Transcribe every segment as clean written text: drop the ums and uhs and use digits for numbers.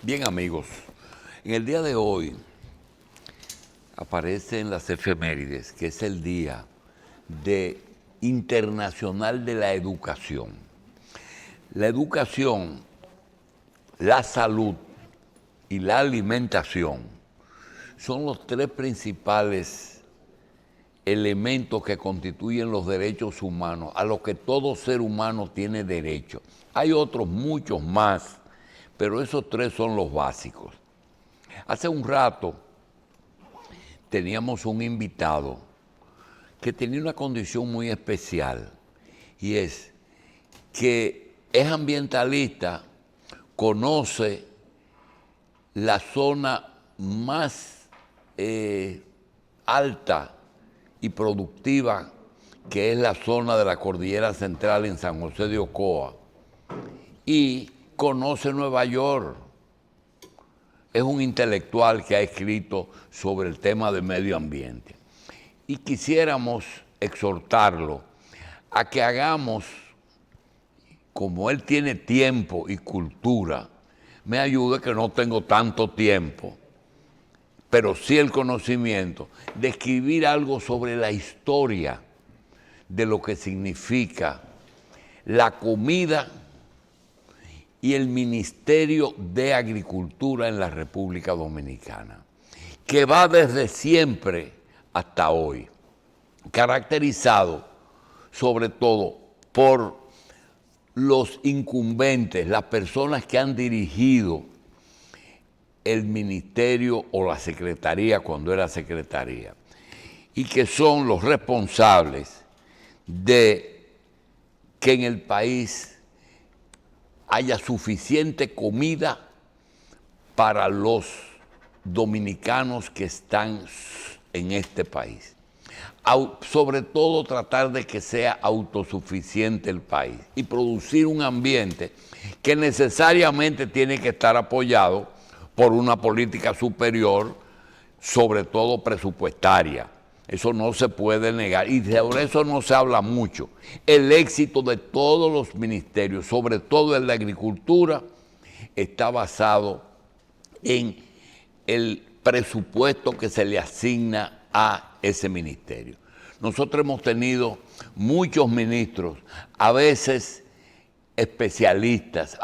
Bien, amigos, en el día de hoy aparece en las efemérides que es el Día Internacional de la Educación. La educación, la salud y la alimentación son los tres principales elementos que constituyen los derechos humanos, a los que todo ser humano tiene derecho. Hay otros muchos más, pero esos tres son los básicos. Hace un rato teníamos un invitado que tenía una condición muy especial, y es que es ambientalista, conoce la zona más alta y productiva, que es la zona de la Cordillera Central en San José de Ocoa, y conoce Nueva York. Es un intelectual que ha escrito sobre el tema del medio ambiente. Y quisiéramos exhortarlo a que hagamos, como él tiene tiempo y cultura, me ayude que no tengo tanto tiempo, pero sí el conocimiento, de escribir algo sobre la historia de lo que significa la comida y el Ministerio de Agricultura en la República Dominicana, que va desde siempre hasta hoy, caracterizado sobre todo por los incumbentes, las personas que han dirigido el ministerio o la secretaría cuando era secretaría, y que son los responsables de que en el país haya suficiente comida para los dominicanos que están en este país. Sobre todo tratar de que sea autosuficiente el país y producir un ambiente que necesariamente tiene que estar apoyado por una política superior, sobre todo presupuestaria. Eso no se puede negar y sobre eso no se habla mucho. El éxito de todos los ministerios, sobre todo el de Agricultura, está basado en el presupuesto que se le asigna a ese ministerio. Nosotros hemos tenido muchos ministros, a veces especialistas,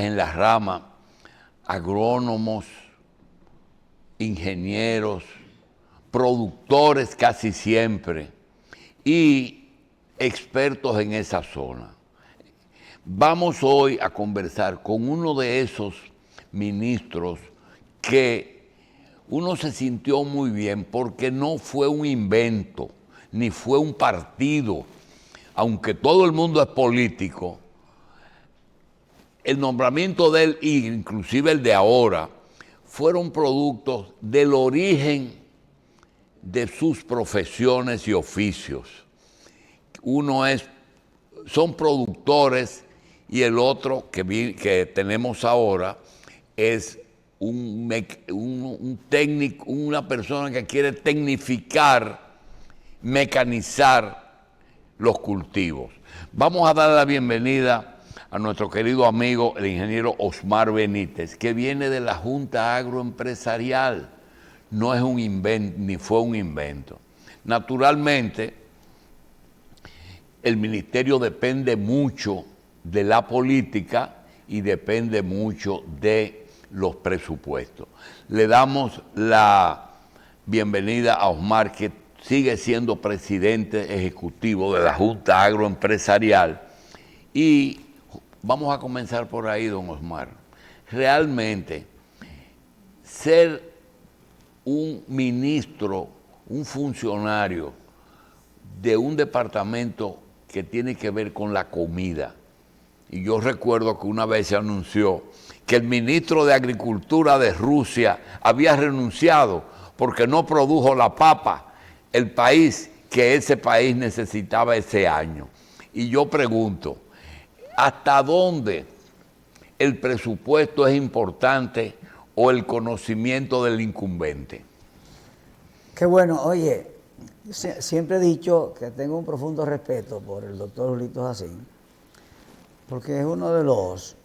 en la rama, agrónomos, ingenieros, productores casi siempre, y expertos en esa zona. Vamos hoy a conversar con uno de esos ministros que uno se sintió muy bien porque no fue un invento, ni fue un partido. Aunque todo el mundo es político, el nombramiento de él, inclusive el de ahora, fueron productos del origen de sus profesiones y oficios. Son productores, y el otro que tenemos ahora es un técnico, una persona que quiere tecnificar, mecanizar los cultivos. Vamos a dar la bienvenida a nuestro querido amigo, el ingeniero Osmar Benítez, que viene de la Junta Agroempresarial. No es un invento, ni fue un invento. Naturalmente, el ministerio depende mucho de la política y depende mucho de los presupuestos. Le damos la bienvenida a Osmar, que sigue siendo presidente ejecutivo de la Junta Agroempresarial. Y vamos a comenzar por ahí, don Osmar. Realmente, ser un ministro, un funcionario de un departamento que tiene que ver con la comida. Y yo recuerdo que una vez se anunció que el ministro de Agricultura de Rusia había renunciado porque no produjo la papa, el país que ese país necesitaba ese año. Y yo pregunto, ¿hasta dónde el presupuesto es importante o el conocimiento del incumbente? Qué bueno, oye, siempre he dicho que tengo un profundo respeto por el doctor Julito Jacín, porque es uno de los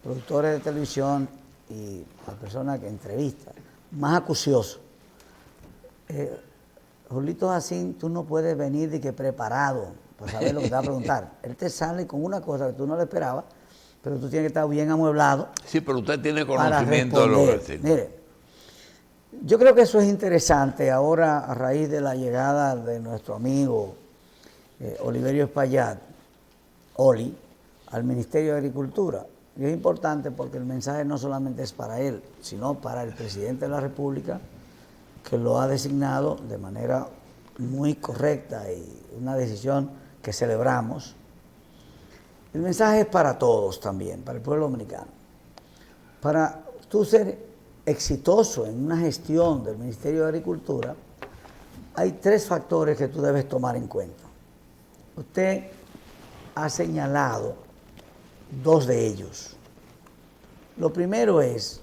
productores de televisión y las personas que entrevistan más acuciosos. Julito Jacín, tú no puedes venir de que preparado para saber lo que te va a preguntar. Él te sale con una cosa que tú no le esperabas, pero tú tienes que estar bien amueblado. Sí, pero usted tiene conocimiento de lo que decir. Mire, yo creo que eso es interesante ahora a raíz de la llegada de nuestro amigo Oliverio Espaillat, Oli, al Ministerio de Agricultura. Y es importante porque el mensaje no solamente es para él, sino para el presidente de la República, que lo ha designado de manera muy correcta y una decisión que celebramos. El mensaje es para todos también, para el pueblo dominicano. Para tú ser exitoso en una gestión del Ministerio de Agricultura, hay 3 factores que tú debes tomar en cuenta. Usted ha señalado 2 de ellos. Lo primero es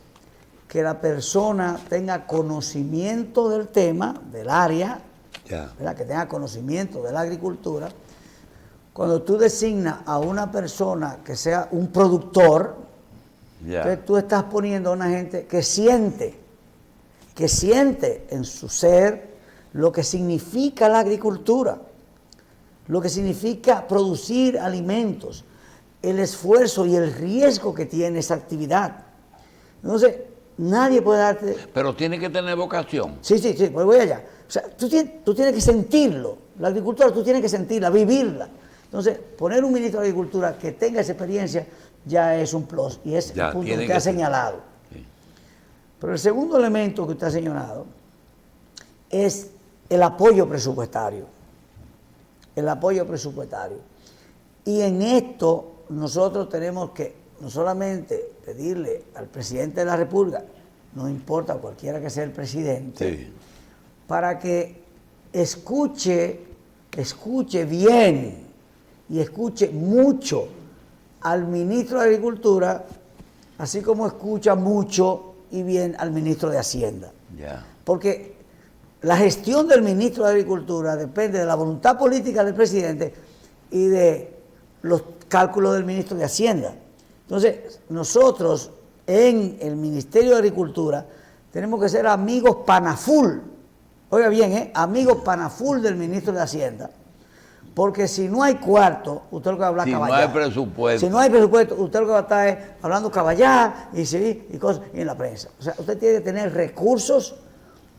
que la persona tenga conocimiento del tema, del área, ¿verdad? Que tenga conocimiento de la agricultura. Cuando tú designas a una persona que sea un productor, entonces tú estás poniendo a una gente que siente en su ser lo que significa la agricultura, lo que significa producir alimentos, el esfuerzo y el riesgo que tiene esa actividad. Entonces, nadie puede darte... Pero tiene que tener vocación. Sí, pues voy allá. O sea, tú tienes que sentirlo. La agricultura tú tienes que sentirla, vivirla. Entonces, poner un ministro de Agricultura que tenga esa experiencia ya es un plus. Y es el punto que usted ha señalado. Sí. Pero el segundo elemento que usted ha señalado es el apoyo presupuestario. El apoyo presupuestario. Y en esto nosotros tenemos que no solamente pedirle al presidente de la República, no importa cualquiera que sea el presidente, para que escuche bien y escuche mucho al ministro de Agricultura, así como escucha mucho y bien al ministro de Hacienda. Porque la gestión del ministro de Agricultura depende de la voluntad política del presidente y de los cálculos del ministro de Hacienda. Entonces, nosotros en el Ministerio de Agricultura tenemos que ser amigos panaful, oiga bien, amigos panaful del ministro de Hacienda, porque si no hay cuarto, usted lo que va a hablar caballá. Si no hay presupuesto. Si no hay presupuesto, usted lo que va a estar es hablando caballá y cosas y en la prensa. O sea, usted tiene que tener recursos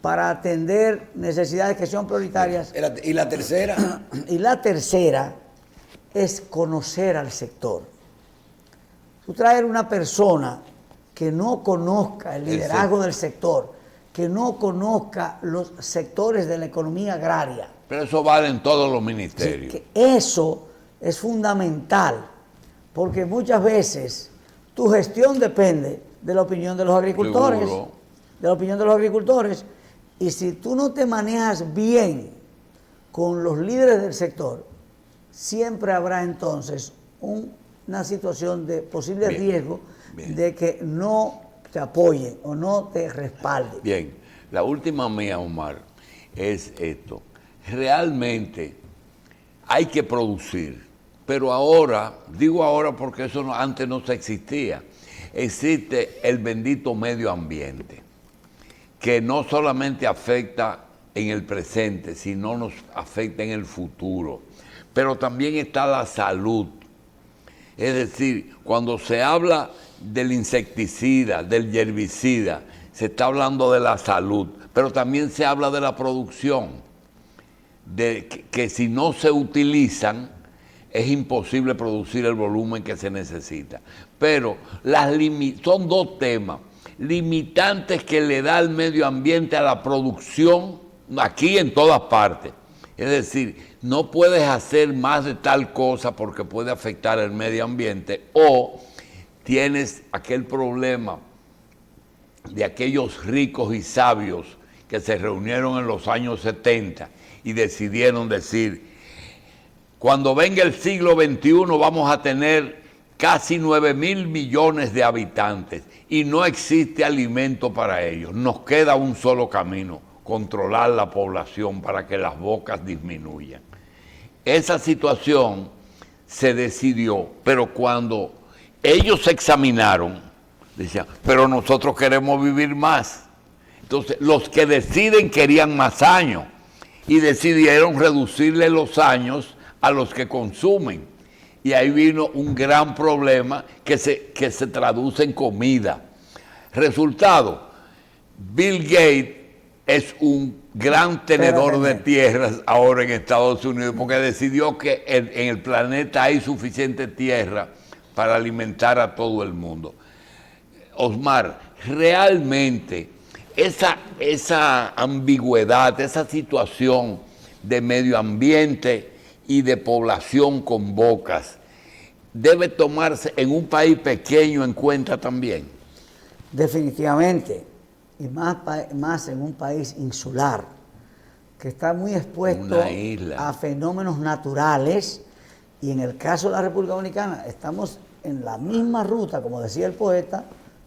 para atender necesidades que son prioritarias. ¿Y la tercera? Y la tercera es conocer al sector. Tú traer una persona que no conozca el liderazgo del sector, que no conozca los sectores de la economía agraria. Pero eso vale en todos los ministerios. Sí, que eso es fundamental, porque muchas veces tu gestión depende de la opinión de los agricultores. Seguro. De la opinión de los agricultores. Y si tú no te manejas bien con los líderes del sector, siempre habrá entonces una situación de posible riesgo de que no te apoyen o no te respalden. Bien, la última mía, Omar, es esto. Realmente hay que producir, pero ahora, digo ahora porque eso antes no se existía, existe el bendito medio ambiente, que no solamente afecta en el presente, sino nos afecta en el futuro. Pero también está la salud. Es decir, cuando se habla del insecticida, del herbicida, se está hablando de la salud, pero también se habla de la producción, de que si no se utilizan, es imposible producir el volumen que se necesita. Pero son 2 temas. Limitantes que le da el medio ambiente a la producción aquí en todas partes. Es decir, no puedes hacer más de tal cosa porque puede afectar el medio ambiente, o tienes aquel problema de aquellos ricos y sabios que se reunieron en los años 70 y decidieron decir, cuando venga el siglo XXI vamos a tener casi 9.000 millones de habitantes y no existe alimento para ellos. Nos queda un solo camino, controlar la población para que las bocas disminuyan. Esa situación se decidió, pero cuando ellos se examinaron, decían, pero nosotros queremos vivir más. Entonces, los que deciden querían más años y decidieron reducirle los años a los que consumen. Y ahí vino un gran problema que se traduce en comida. Resultado, Bill Gates es un gran tenedor de tierras ahora en Estados Unidos porque decidió que en el planeta hay suficiente tierra para alimentar a todo el mundo. Osmar, realmente esa ambigüedad, esa situación de medio ambiente y de población con bocas, debe tomarse en un país pequeño en cuenta también. Definitivamente, y más en un país insular, que está muy expuesto a fenómenos naturales, y en el caso de la República Dominicana estamos en la misma ruta, como decía el poeta,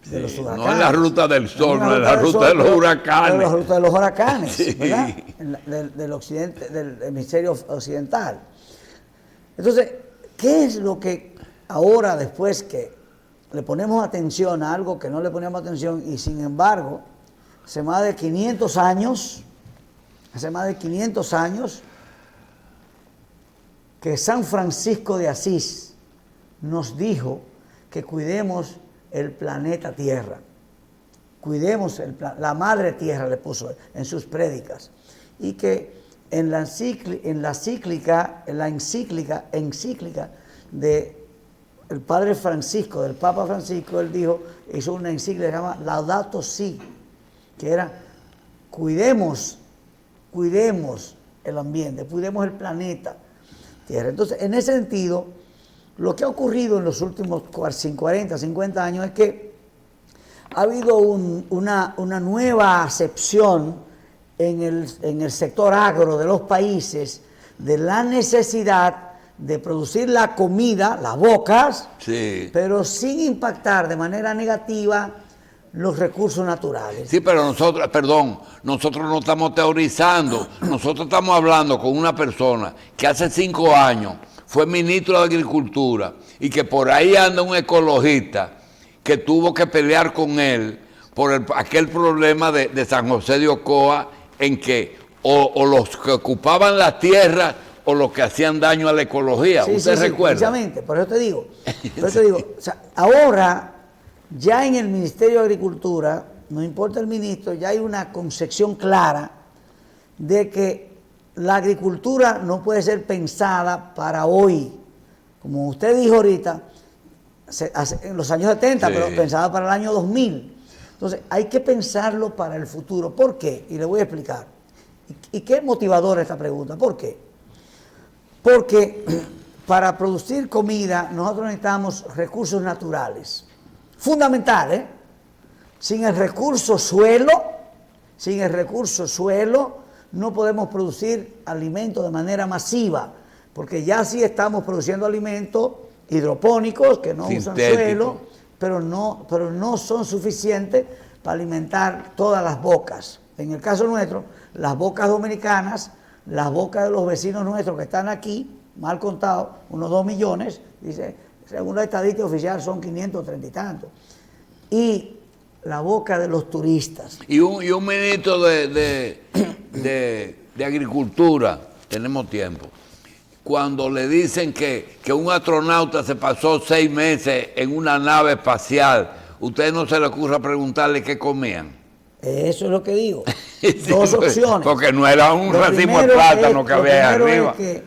de los huracanes. No en la ruta del sol, no en la ruta de los huracanes. En la ruta de los huracanes, sí. ¿verdad? Del occidente, del hemisferio occidental. Entonces, ¿qué es lo que ahora, después que le ponemos atención a algo que no le poníamos atención y sin embargo, hace más de 500 años, que San Francisco de Asís nos dijo que cuidemos el planeta Tierra, cuidemos la madre Tierra, le puso en sus prédicas, y que en la encíclica de el Padre Francisco, del Papa Francisco, él hizo una encíclica que se llama Laudato Si, que era cuidemos el ambiente, cuidemos el planeta Tierra. Entonces, en ese sentido, lo que ha ocurrido en los últimos 40, 50 años es que ha habido una nueva acepción en el sector agro de los países de la necesidad de producir la comida, las bocas, sí, pero sin impactar de manera negativa los recursos naturales. Sí, pero nosotros no estamos teorizando, nosotros estamos hablando con una persona que hace 5 años fue ministro de Agricultura y que por ahí anda un ecologista que tuvo que pelear con él por aquel problema de San José de Ocoa, en que o los que ocupaban las tierras o los que hacían daño a la ecología. Sí, ¿Usted recuerda? Precisamente, por eso te digo. O sea, ahora, ya en el Ministerio de Agricultura, no importa el ministro, ya hay una concepción clara de que la agricultura no puede ser pensada para hoy. Como usted dijo ahorita, en los años 70, sí, pero pensada para el año 2000. Entonces, hay que pensarlo para el futuro. ¿Por qué? Y le voy a explicar. ¿Y qué motivadora esta pregunta? ¿Por qué? Porque para producir comida nosotros necesitamos recursos naturales. Fundamental, ¿eh? Sin el recurso suelo no podemos producir alimentos de manera masiva, porque ya sí estamos produciendo alimentos hidropónicos que no usan suelo, pero no son suficientes para alimentar todas las bocas. En el caso nuestro, las bocas dominicanas, las bocas de los vecinos nuestros que están aquí, mal contado, unos 2 millones, dice, según la estadística oficial son 530 y tantos. Y la boca de los turistas. Y un ministro de Agricultura, tenemos tiempo, cuando le dicen que un astronauta se pasó 6 meses en una nave espacial, ¿usted no se le ocurra preguntarle qué comían? Eso es lo que digo. Dos opciones. Porque no era un racimo de plátano que había ahí arriba. Es que,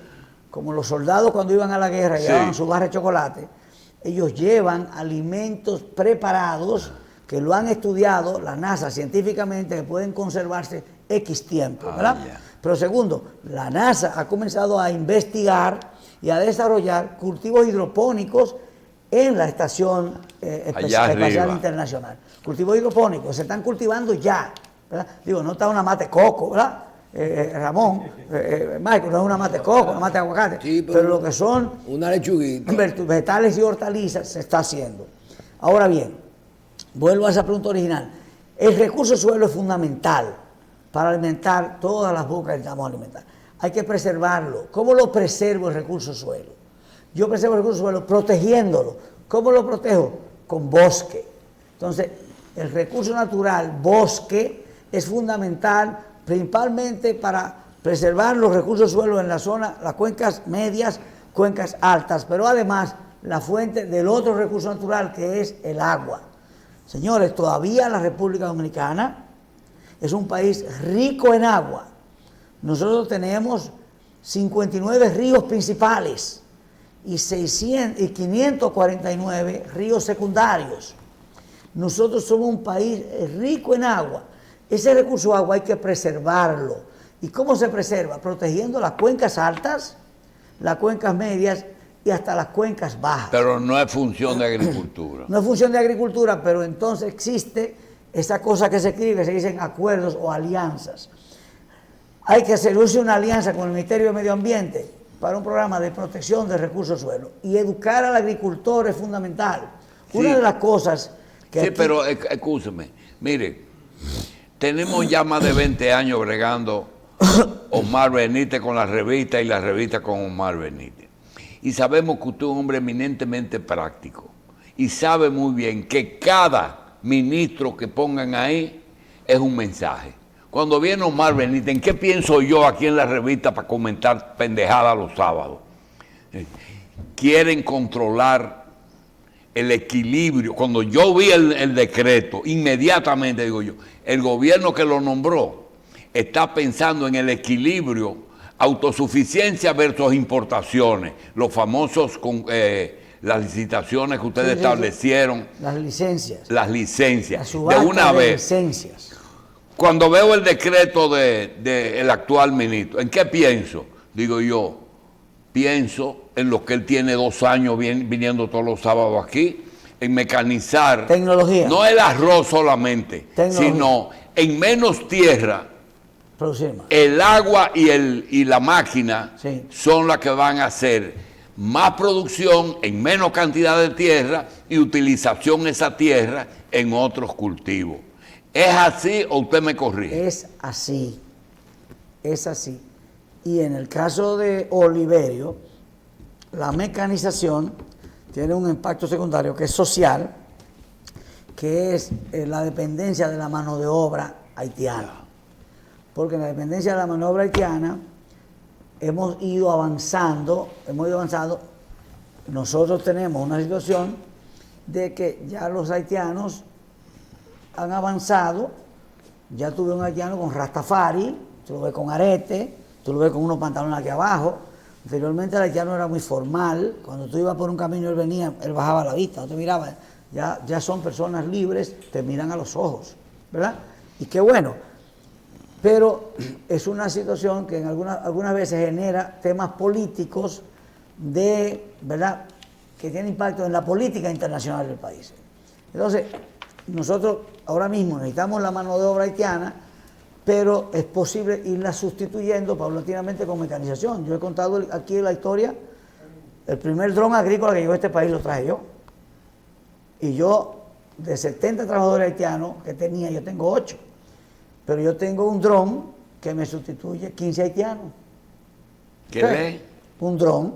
como los soldados cuando iban a la guerra llevaban su barra de chocolate, ellos llevan alimentos preparados que lo han estudiado la NASA científicamente, que pueden conservarse X tiempo, ¿verdad? Pero segundo, la NASA ha comenzado a investigar y a desarrollar cultivos hidropónicos en la Estación Espacial Internacional. Cultivos hidropónicos se están cultivando ya, ¿verdad? Digo, no está una mate coco, ¿verdad? Ramón, Michael, no es una mate coco, una mate aguacate, sí, pero lo que son una lechuguita, vegetales y hortalizas se está haciendo. Ahora bien, vuelvo a esa pregunta original. El recurso suelo es fundamental para alimentar todas las bocas que necesitamos alimentar. Hay que preservarlo. ¿Cómo lo preservo el recurso suelo? Yo preservo el recurso suelo protegiéndolo. ¿Cómo lo protejo? Con bosque. Entonces, el recurso natural, bosque, es fundamental principalmente para preservar los recursos suelos en la zona, las cuencas medias, cuencas altas, pero además la fuente del otro recurso natural que es el agua. Señores, todavía la República Dominicana es un país rico en agua. Nosotros tenemos 59 ríos principales y 549 ríos secundarios. Nosotros somos un país rico en agua. Ese recurso agua hay que preservarlo. ¿Y cómo se preserva? Protegiendo las cuencas altas, las cuencas medias y hasta las cuencas bajas. Pero no es función de agricultura. No es función de agricultura, pero entonces existe esa cosa que se escribe, se dicen acuerdos o alianzas. Hay que hacerse una alianza con el Ministerio de Medio Ambiente para un programa de protección de recursos suelos. Y educar al agricultor es fundamental. Sí. Una de las cosas que... Sí, aquí... pero escúcheme, mire, tenemos ya más de 20 años bregando Omar Benítez con la revista y la revista con Omar Benítez. Y sabemos que usted es un hombre eminentemente práctico y sabe muy bien que cada ministro que pongan ahí es un mensaje. Cuando viene Omar Benítez, ¿en qué pienso yo aquí en la revista para comentar pendejadas los sábados? Quieren controlar el equilibrio. Cuando yo vi el decreto, inmediatamente digo yo, el gobierno que lo nombró está pensando en el equilibrio, autosuficiencia versus importaciones, los famosos, las licitaciones que ustedes establecieron. Las licencias. Las licencias. La subasta de una vez. Licencias. Cuando veo el decreto del actual ministro, ¿en qué pienso? Digo yo, pienso en lo que él tiene 2 años viniendo todos los sábados aquí, en mecanizar. Tecnología. No el arroz solamente, sino en menos tierra. Producir más. El agua y la máquina sí. son las que van a hacer más producción en menos cantidad de tierra y utilización de esa tierra en otros cultivos. ¿Es así o usted me corrige? Es así, es así. Y en el caso de Oliverio, la mecanización tiene un impacto secundario que es social, que es la dependencia de la mano de obra haitiana. Porque en la dependencia de la mano de obra haitiana hemos ido avanzando. Nosotros tenemos una situación de que ya los haitianos han avanzado. Ya tuve un haitiano con rastafari, tú lo ves con arete, tú lo ves con unos pantalones aquí abajo. Anteriormente el haitiano era muy formal. Cuando tú ibas por un camino, él venía, él bajaba la vista, no te miraba. Ya son personas libres, te miran a los ojos, ¿verdad? Y qué bueno. Pero es una situación que en algunas veces genera temas políticos ¿verdad?, que tienen impacto en la política internacional del país. Entonces, nosotros ahora mismo necesitamos la mano de obra haitiana, pero es posible irla sustituyendo paulatinamente con mecanización. Yo he contado aquí la historia, el primer dron agrícola que llegó a este país lo traje yo. Y yo, de 70 trabajadores haitianos que tenía, yo tengo 8. Pero yo tengo un dron que me sustituye 15 haitianos. ¿Qué lee? Un dron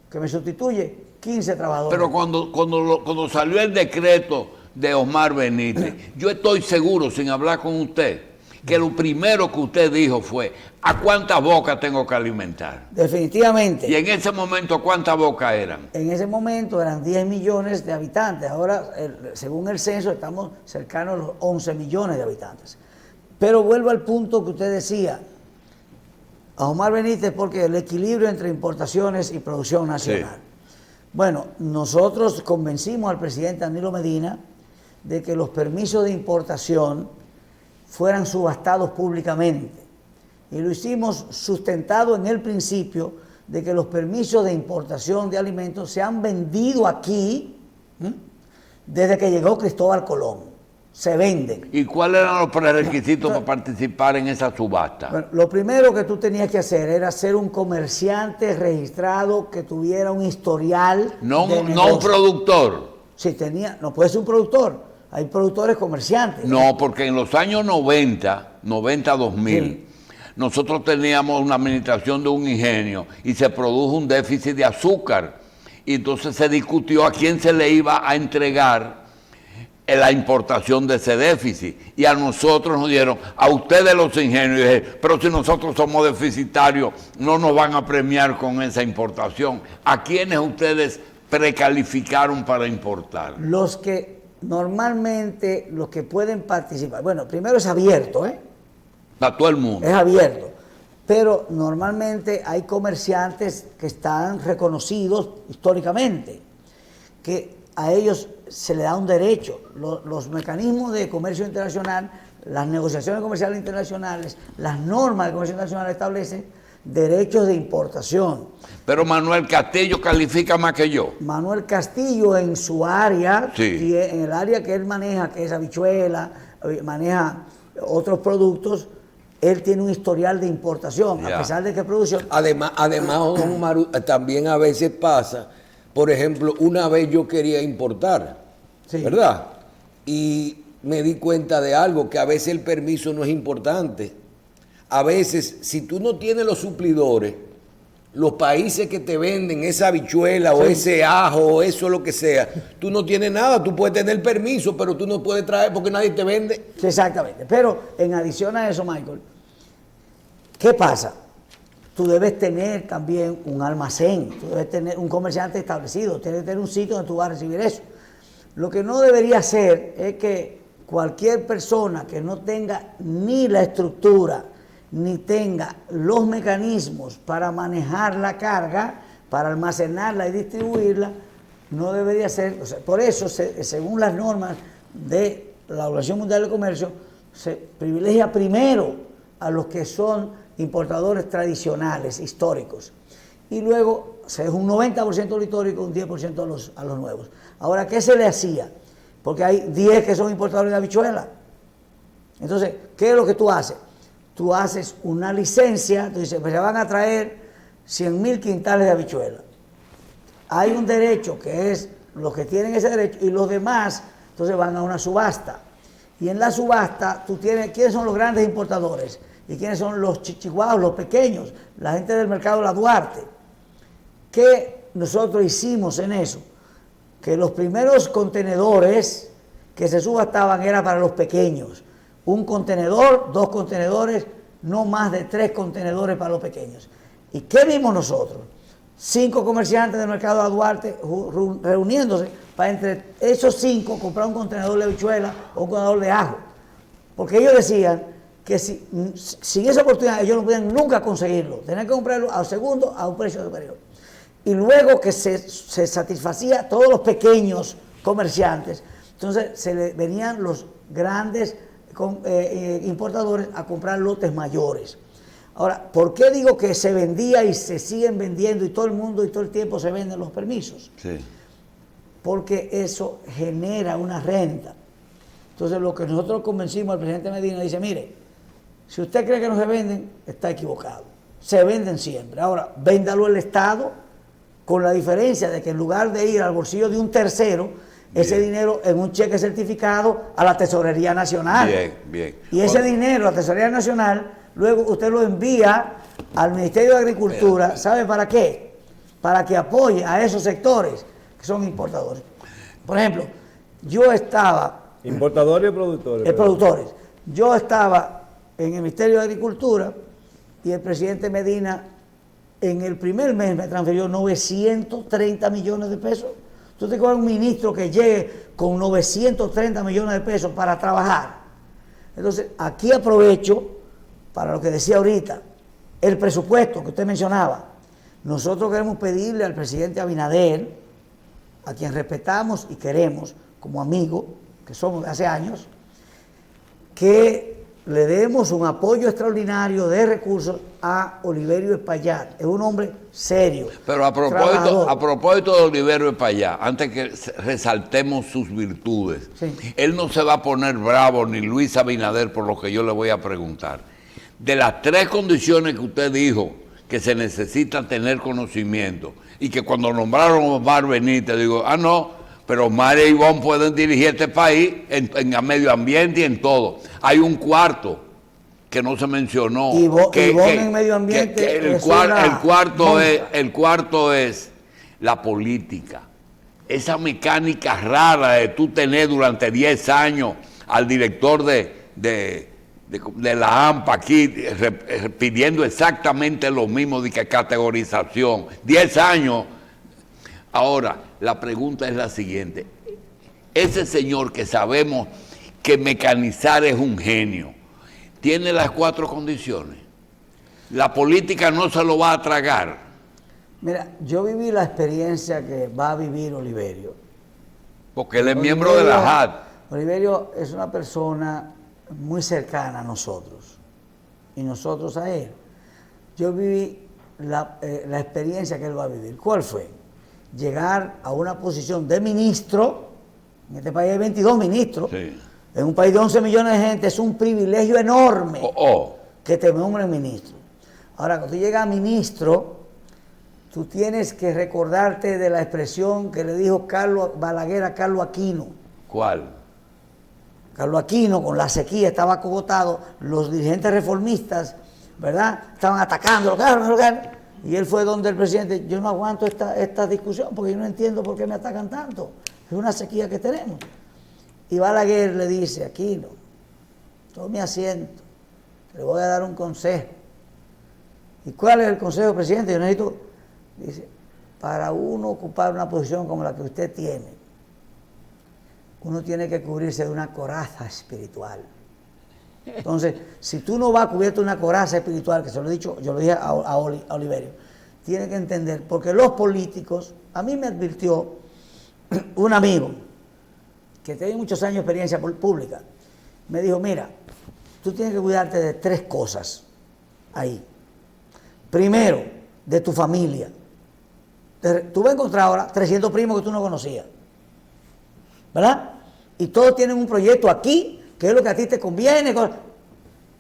que me sustituye 15 trabajadores. Pero cuando salió el decreto de Omar Benítez, yo estoy seguro, sin hablar con usted, que lo primero que usted dijo fue, ¿a cuántas bocas tengo que alimentar? Definitivamente. Y en ese momento, ¿cuántas bocas eran? En ese momento eran 10 millones de habitantes. Ahora, según el censo, estamos cercanos a los 11 millones de habitantes. Pero vuelvo al punto que usted decía, a Omar Benítez, porque el equilibrio entre importaciones y producción nacional. Sí. Bueno, nosotros convencimos al presidente Danilo Medina de que los permisos de importación fueran subastados públicamente. Y lo hicimos sustentado en el principio de que los permisos de importación de alimentos se han vendido aquí desde que llegó Cristóbal Colón. Se venden. ¿Y cuáles eran los prerequisitos para participar en esa subasta? Bueno, lo primero que tú tenías que hacer era ser un comerciante registrado que tuviera un historial. No un productor. Sí, no puede ser un productor. Hay productores comerciantes. No, porque en los años 90-2000, sí, nosotros teníamos una administración de un ingenio y se produjo un déficit de azúcar. Y entonces se discutió a quién se le iba a entregar la importación de ese déficit. Y a nosotros nos dieron, a ustedes los ingenios, y dije, pero si nosotros somos deficitarios, no nos van a premiar con esa importación. ¿A quiénes ustedes precalificaron para importar? Los que normalmente, los que pueden participar, bueno, primero es abierto, Para todo el mundo. es abierto, pero normalmente hay comerciantes que están reconocidos históricamente, que a ellos se les da un derecho. Los mecanismos de comercio internacional, las negociaciones comerciales internacionales, las normas de comercio internacional establecen derechos de importación. Pero Manuel Castillo califica más que yo. Manuel Castillo en su área, Sí. y en el área que él maneja, que es habichuela, maneja otros productos, él tiene un historial de importación, Ya. a pesar de que producción... Además, don Maru, también a veces pasa, por ejemplo, una vez yo quería importar, Sí. ¿verdad? Y me di cuenta de algo, que a veces el permiso no es importante. A veces, si tú no tienes los suplidores, los países que te venden esa habichuela o Sí. ese ajo o eso lo que sea, tú no tienes nada, tú puedes tener permiso, pero tú no puedes traer porque nadie te vende. Sí, exactamente. Pero en adición a eso, Michael, ¿qué pasa? Tú debes tener también un almacén, tú debes tener un comerciante establecido, tienes que tener un sitio donde tú vas a recibir eso. Lo que no debería ser es que cualquier persona que no tenga ni la estructura, ni tenga los mecanismos para manejar la carga, para almacenarla y distribuirla, no debería ser. O sea, por eso, según las normas de la Organización Mundial del Comercio, se privilegia primero a los que son importadores tradicionales, históricos. Y luego se es un 90% a los históricos, un 10% a los nuevos. Ahora, ¿qué se le hacía? Porque hay 10 que son importadores de habichuela. Entonces, ¿qué es lo que tú haces? Tú haces una licencia, tú dices, pues se van a traer 100.000 quintales de habichuela. Hay un derecho que es los que tienen ese derecho y los demás, entonces van a una subasta. Y en la subasta tú tienes, ¿quiénes son los grandes importadores? ¿Y quiénes son los chichiguados, los pequeños? La gente del mercado La Duarte. ¿Qué nosotros hicimos en eso? Que los primeros contenedores que se subastaban era para los pequeños. Un contenedor, 2 contenedores, no más de 3 contenedores para los pequeños. ¿Y qué vimos nosotros? 5 comerciantes del mercado de Duarte reuniéndose para entre esos 5 comprar un contenedor de habichuela o un contenedor de ajo. Porque ellos decían que sin esa oportunidad ellos no podían nunca conseguirlo. Tenían que comprarlo al segundo a un precio superior. Y luego que se satisfacía todos los pequeños comerciantes, entonces se le venían los grandes importadores a comprar lotes mayores. Ahora, ¿por qué digo que se vendía y se siguen vendiendo y todo el mundo y todo el tiempo se venden los permisos? Sí. Porque eso genera una renta. Entonces, lo que nosotros convencimos al presidente Medina, dice, mire, si usted cree que no se venden, está equivocado. Se venden siempre. Ahora, véndalo el Estado, con la diferencia de que en lugar de ir al bolsillo de un tercero, ese dinero en un cheque certificado a la Tesorería Nacional. Bien, bien. Y ese dinero, la Tesorería Nacional, luego usted lo envía al Ministerio de Agricultura. ¿Sabe para qué? Para que apoye a esos sectores que son importadores. Por ejemplo, yo estaba... Importadores y productores. Productores. Yo estaba en el Ministerio de Agricultura y el presidente Medina en el primer mes me transfirió 930 millones de pesos. ¿Tú te acuerdas un ministro que llegue con 930 millones de pesos para trabajar? Entonces, aquí aprovecho para lo que decía ahorita, el presupuesto que usted mencionaba. Nosotros queremos pedirle al presidente Abinader, a quien respetamos y queremos como amigo, que somos de hace años, que le demos un apoyo extraordinario de recursos a Oliverio Espaillat. Es un hombre serio. Pero a propósito de Oliverio Espaillat, antes que resaltemos sus virtudes, Sí. él no se va a poner bravo ni Luis Abinader por lo que yo le voy a preguntar. De las 3 condiciones que usted dijo que se necesita tener conocimiento y que cuando nombraron a Omar Benítez, digo, no, pero Omar y Ivonne pueden dirigir este país en el medio ambiente y en todo. Hay un cuarto que no se mencionó. Ivonne en medio ambiente el es cuarto una es la política. Esa mecánica rara de tú tener durante 10 años al director de la AMPA aquí pidiendo exactamente lo mismo de que categorización. 10 años. Ahora, la pregunta es la siguiente. Ese señor que sabemos que mecanizar es un genio, tiene las 4 condiciones. La política no se lo va a tragar. Mira, yo viví la experiencia que va a vivir Oliverio. Porque él es miembro de la JAD. Oliverio es una persona muy cercana a nosotros y nosotros a él. Yo viví la experiencia que él va a vivir. ¿Cuál fue? Llegar a una posición de ministro. En este país hay 22 ministros. Sí. En un país de 11 millones de gente es un privilegio enorme que te nombren ministro. Ahora, cuando tú llegas a ministro, tú tienes que recordarte de la expresión que le dijo Carlos Balaguer a Carlos Aquino. ¿Cuál? Carlos Aquino, con la sequía, estaba acogotado, los dirigentes reformistas, ¿verdad?, estaban atacando, y él fue donde el presidente, yo no aguanto esta discusión porque yo no entiendo por qué me atacan tanto, es una sequía que tenemos. Y Balaguer le dice, Aquino, tome asiento, le voy a dar un consejo. ¿Y cuál es el consejo, presidente? Yo necesito, dice, para uno ocupar una posición como la que usted tiene, uno tiene que cubrirse de una coraza espiritual. Entonces, si tú no vas a cubrirte de una coraza espiritual, que se lo he dicho, yo lo dije a Oliverio, tiene que entender, porque los políticos, a mí me advirtió un amigo que tiene muchos años de experiencia pública, me dijo, mira, tú tienes que cuidarte de 3 cosas ahí. Primero, de tu familia. Tú vas a encontrar ahora 300 primos que tú no conocías, ¿verdad? Y todos tienen un proyecto aquí, que es lo que a ti te conviene,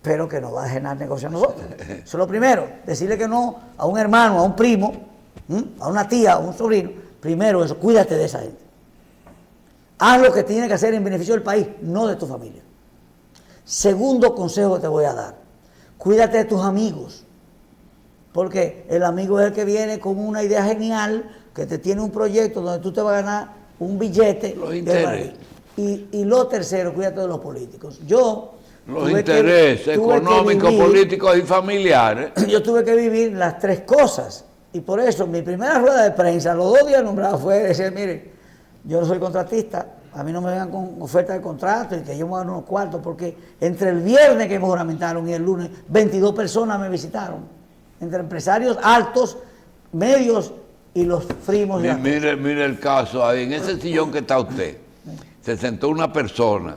pero que no va a generar negocio a nosotros. Eso es lo primero, decirle que no a un hermano, a un primo, a una tía, a un sobrino. Primero eso, cuídate de esa gente. Haz lo que tienes que hacer en beneficio del país, no de tu familia. Segundo consejo que te voy a dar, cuídate de tus amigos, porque el amigo es el que viene con una idea genial, que te tiene un proyecto donde tú te vas a ganar un billete. Los intereses. Y lo tercero, cuídate de los políticos. Los intereses económicos, políticos y familiares. Yo tuve que vivir las 3 cosas. Y por eso mi primera rueda de prensa, los 2 días nombrados, fue decir, mire, yo no soy contratista, a mí no me vengan con oferta de contrato y que yo me gane unos cuartos, porque entre el viernes que me juramentaron y el lunes, 22 personas me visitaron. Entre empresarios altos, medios y los primos. Mire el caso ahí, en ese sillón que está usted, se sentó una persona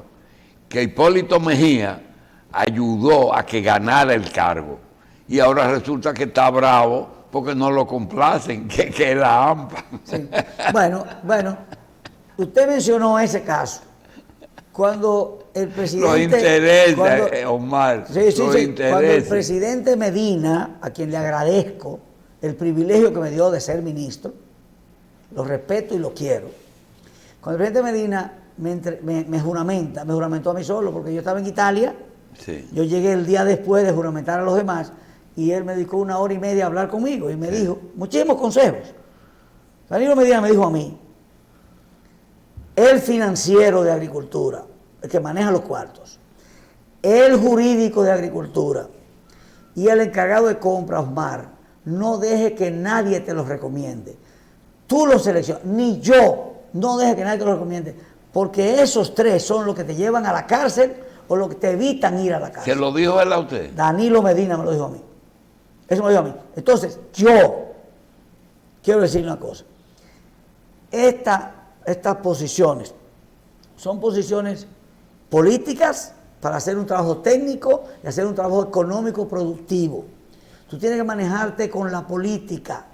que Hipólito Mejía ayudó a que ganara el cargo y ahora resulta que está bravo porque no lo complacen, que es la AMPA. Sí. Bueno, usted mencionó ese caso. Cuando el presidente... Los intereses, Omar, sí, cuando el presidente Medina, a quien le agradezco el privilegio que me dio de ser ministro, lo respeto y lo quiero. Cuando el presidente Medina me juramentó a mí solo, porque yo estaba en Italia, sí. Yo llegué el día después de juramentar a los demás, y él me dedicó 1 hora y media a hablar conmigo, y me dijo muchísimos consejos. Danilo Medina me dijo a mí, el financiero de Agricultura, el que maneja los cuartos, el jurídico de Agricultura y el encargado de compra, Osmar, no deje que nadie te los recomiende. Tú los seleccionas, ni yo, no deje que nadie te los recomiende, porque esos 3 son los que te llevan a la cárcel o los que te evitan ir a la cárcel. ¿Se lo dijo él a usted? Danilo Medina me lo dijo a mí. Eso me lo dijo a mí. Entonces, yo quiero decir una cosa. Estas posiciones son posiciones políticas para hacer un trabajo técnico y hacer un trabajo económico productivo. Tú tienes que manejarte con la política,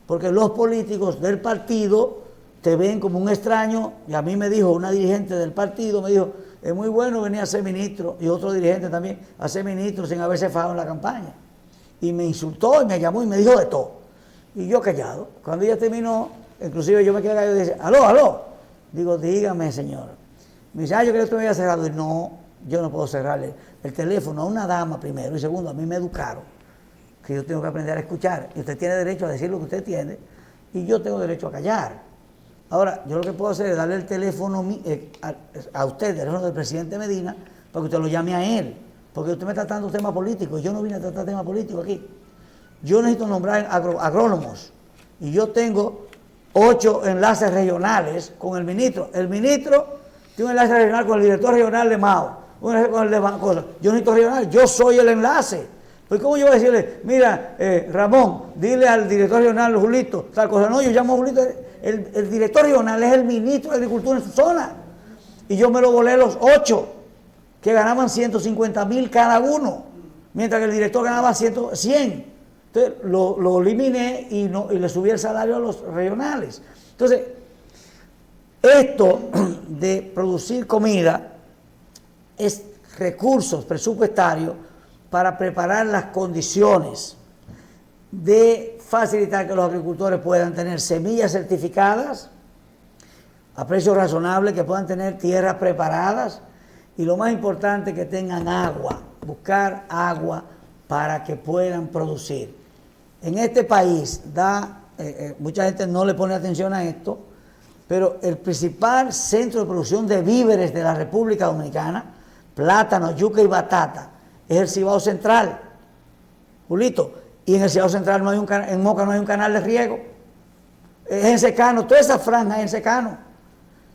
porque los políticos del partido te ven como un extraño, y a mí me dijo una dirigente del partido, me dijo, es muy bueno venir a ser ministro, y otro dirigente también, a ser ministro sin haberse fajado en la campaña. Y me insultó y me llamó y me dijo de todo. Y yo callado. Cuando ella terminó, inclusive yo me quedé callado y dije, aló. Digo, dígame, señor. Me dice, yo creo que tú me habías cerrado. Y no, yo no puedo cerrarle el teléfono a una dama primero. Y segundo, a mí me educaron que yo tengo que aprender a escuchar. Y usted tiene derecho a decir lo que usted tiene. y yo tengo derecho a callar. Ahora, yo lo que puedo hacer es darle el teléfono a usted, el teléfono del presidente Medina, para que usted lo llame a él, porque usted me está tratando temas políticos, yo no vine a tratar temas políticos aquí. Yo necesito nombrar agrónomos, y yo tengo 8 enlaces regionales con el ministro. El ministro tiene un enlace regional con el director regional de Mao, un enlace con el de Bancosa. Yo necesito regional, yo soy el enlace. Pues ¿cómo yo voy a decirle, mira, Ramón, dile al director regional, Julito, tal cosa? No, yo llamo a Julito, el director regional es el ministro de Agricultura en su zona. Y yo me lo volé los 8, que ganaban 150,000 cada uno, mientras que el director ganaba 100. Entonces lo eliminé y le subí el salario a los regionales. Entonces, esto de producir comida es recursos presupuestarios para preparar las condiciones de facilitar que los agricultores puedan tener semillas certificadas a precios razonables, que puedan tener tierras preparadas y lo más importante, que tengan agua, buscar agua para que puedan producir. En este país mucha gente no le pone atención a esto, pero el principal centro de producción de víveres de la República Dominicana, plátano, yuca y batata, es el Cibao Central, Julito, y en el Cibao Central en Moca no hay un canal de riego, es en secano, toda esa franja es en secano.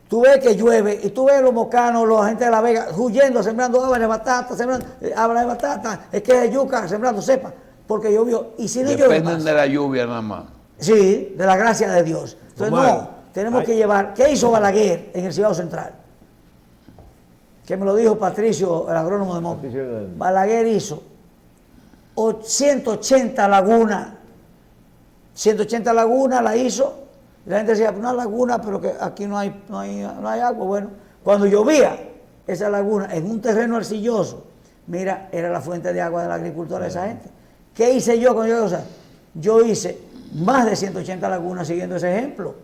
Tú ves que llueve y tú ves los mocanos, la gente de La Vega, huyendo, sembrando habas de batata, es que de yuca, sembrando cepa, porque llovió. Y si no llueve Dependen más, de la lluvia nada más. sí, de la gracia de Dios. Entonces no, tenemos que llevar. ¿Qué hizo Balaguer en el Cibao Central? Que me lo dijo Patricio, el agrónomo de Moca. Balaguer hizo 180 lagunas. 180 lagunas la hizo. Y la gente decía, una laguna, pero que aquí no hay agua. Bueno, cuando llovía, esa laguna en un terreno arcilloso, mira, era la fuente de agua de la agricultura de esa gente. ¿Qué hice yo cuando yo? Yo hice más de 180 lagunas siguiendo ese ejemplo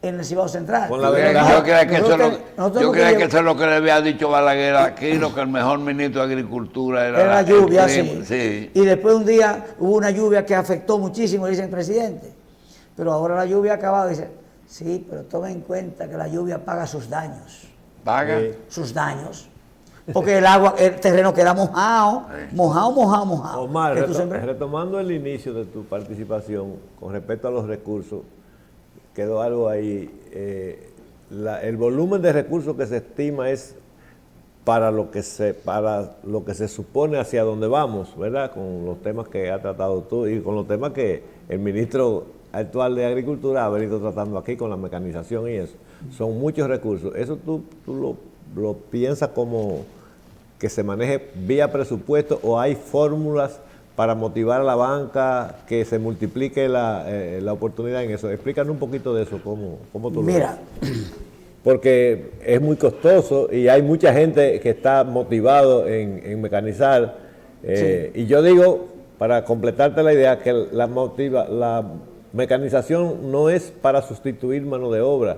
en el Cibao Central. Yo creía que eso es lo que le había dicho Balaguer aquí, lo que el mejor ministro de Agricultura era la lluvia, sí. Y después un día hubo una lluvia que afectó muchísimo, dice el presidente. Pero ahora la lluvia ha acabado, dice, sí, pero tomen en cuenta que la lluvia paga sus daños. ¿Paga? Sus daños. Porque el terreno queda mojado. Omar, retomando el inicio de tu participación con respecto a los recursos, quedó algo ahí. El volumen de recursos que se estima es para lo que se supone hacia dónde vamos, ¿verdad? Con los temas que has tratado tú y con los temas que el ministro actual de Agricultura ha venido tratando aquí con la mecanización y eso. Son muchos recursos. ¿Eso tú lo piensas como que se maneje vía presupuesto o hay fórmulas para motivar a la banca que se multiplique la oportunidad en eso? Explícanos un poquito de eso, cómo tú lo ves. Porque es muy costoso y hay mucha gente que está motivado en mecanizar. Sí. Y yo digo, para completarte la idea, que la mecanización no es para sustituir mano de obra,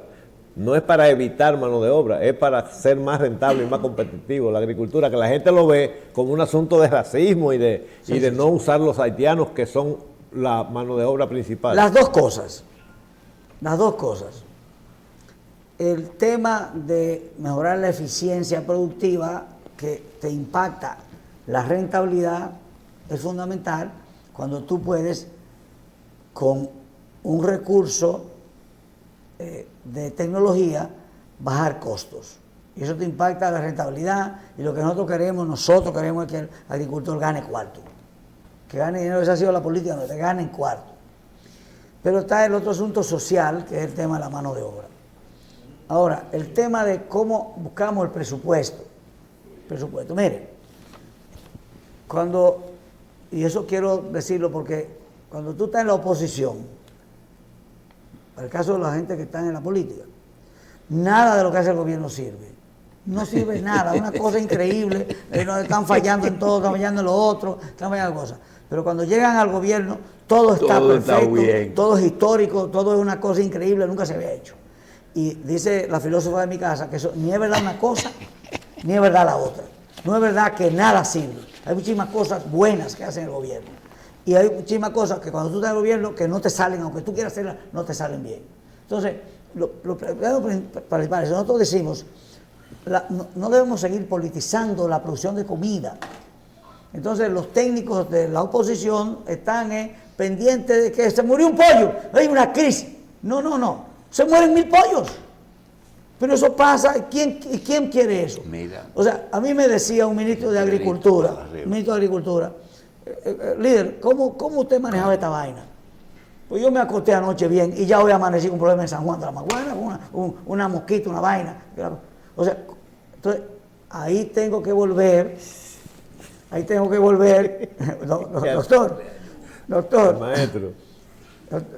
no es para evitar mano de obra, es para ser más rentable y más competitivo la agricultura, que la gente lo ve como un asunto de racismo y de no usar los haitianos, que son la mano de obra principal. Las dos cosas. El tema de mejorar la eficiencia productiva, que te impacta la rentabilidad, es fundamental cuando tú puedes, con un recurso de tecnología, bajar costos. Y eso te impacta la rentabilidad, y lo que nosotros queremos es que el agricultor gane cuarto. Que gane dinero, esa ha sido la política, no te ganen cuarto. Pero está el otro asunto social, que es el tema de la mano de obra. Ahora, el tema de cómo buscamos el presupuesto. Mire, y eso quiero decirlo porque cuando tú estás en la oposición, para el caso de la gente que está en la política, nada de lo que hace el gobierno sirve. No sirve nada, es una cosa increíble, están fallando en todo, están fallando en lo otro, están fallando en cosas. Pero cuando llegan al gobierno, todo está perfecto, todo es histórico, todo es una cosa increíble, nunca se había hecho. Y dice la filósofa de mi casa que eso ni es verdad una cosa, ni es verdad la otra. No es verdad que nada sirve. Hay muchísimas cosas buenas que hace el gobierno. Y hay muchísimas cosas que cuando tú estás en el gobierno que no te salen, aunque tú quieras hacerlas, no te salen bien. Entonces, lo principal es, nosotros decimos, no debemos seguir politizando la producción de comida. Entonces, los técnicos de la oposición están pendientes de que se murió un pollo, hay una crisis. No, se mueren 1000 pollos. Pero eso pasa, ¿y quién quiere eso? Mira. O sea, a mí me decía un ministro de Agricultura, líder, ¿cómo usted manejaba esta vaina? Pues yo me acosté anoche bien y ya hoy amanecí con un problema en San Juan de la Maguana, una mosquita, una vaina. O sea, entonces, ahí tengo que volver, doctor, maestro.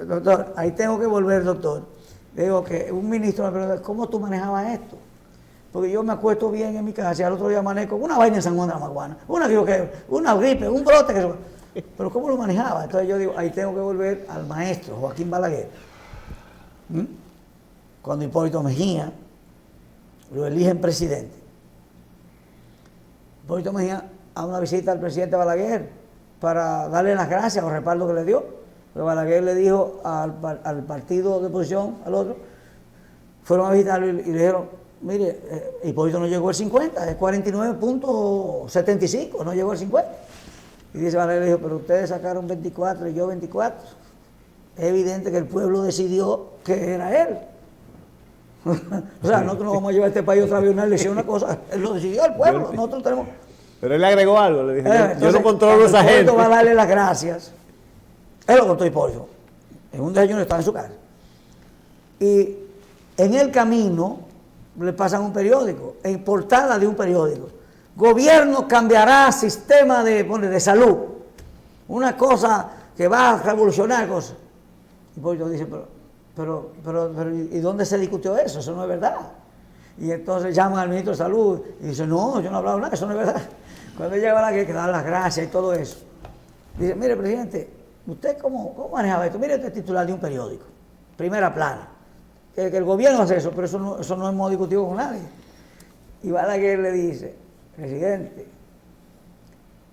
Doctor, ahí tengo que volver, doctor. Digo que un ministro me preguntó, ¿cómo tú manejabas esto? Porque yo me acuesto bien en mi casa y al otro día amanezco con una vaina en San Juan de la Maguana, una gripe, un brote. Pero ¿cómo lo manejaba? Entonces yo digo, ahí tengo que volver al maestro Joaquín Balaguer. Cuando Hipólito Mejía lo eligen presidente. Hipólito Mejía a una visita al presidente Balaguer para darle las gracias al respaldo que le dio. Pero Balaguer le dijo al partido de oposición, al otro, fueron a visitarlo y le dijeron, mire, Hipólito no llegó al 50, es 49.75, no llegó al 50. Y dice Balaguer, le dijo, pero ustedes sacaron 24 y yo 24. Es evidente que el pueblo decidió que era él. O sea, nosotros no vamos a llevar a este país otra vez una elección, una cosa, él lo decidió el pueblo, nosotros tenemos... Pero él le agregó algo, le dije, entonces, yo no controlo a esa gente. Hipólito va a darle las gracias. Él lo contó Hipólito. En un desayuno estaba en su casa. Y en el camino le pasan un periódico, en portada de un periódico. Gobierno cambiará sistema de salud. Una cosa que va a revolucionar cosas. Hipólito dice, pero ¿y dónde se discutió eso? Eso no es verdad. Y entonces llaman al ministro de Salud y dice, no, yo no he hablado nada, eso no es verdad. Cuando llega la que da las gracias y todo eso, dice, mire, presidente, ¿usted cómo manejaba esto? Mire, este es titular de un periódico, primera plana, que el gobierno hace eso, pero eso no hemos discutido con nadie. Y Balaguer le dice, presidente,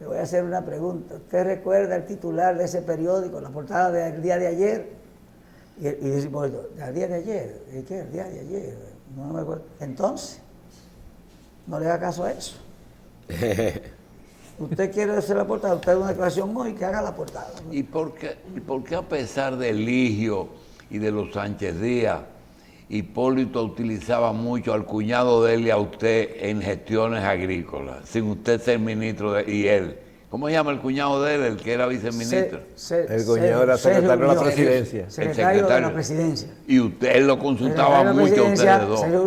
le voy a hacer una pregunta. ¿Usted recuerda el titular de ese periódico, la portada del día de ayer? Y dice, ¿el día de ayer? ¿De qué? El día de ayer. No me acuerdo. Entonces, no le haga caso a eso. Usted quiere hacer la portada, usted da una declaración hoy, que haga la portada. ¿Y por qué a pesar de Eligio y de los Sánchez Díaz, Hipólito utilizaba mucho al cuñado de él y a usted en gestiones agrícolas, sin usted ser ministro y él? ¿Cómo se llama el cuñado de él, el que era viceministro? El cuñado era secretario de la presidencia. Secretario de la presidencia. Y usted lo consultaba mucho, ustedes dos. Sergio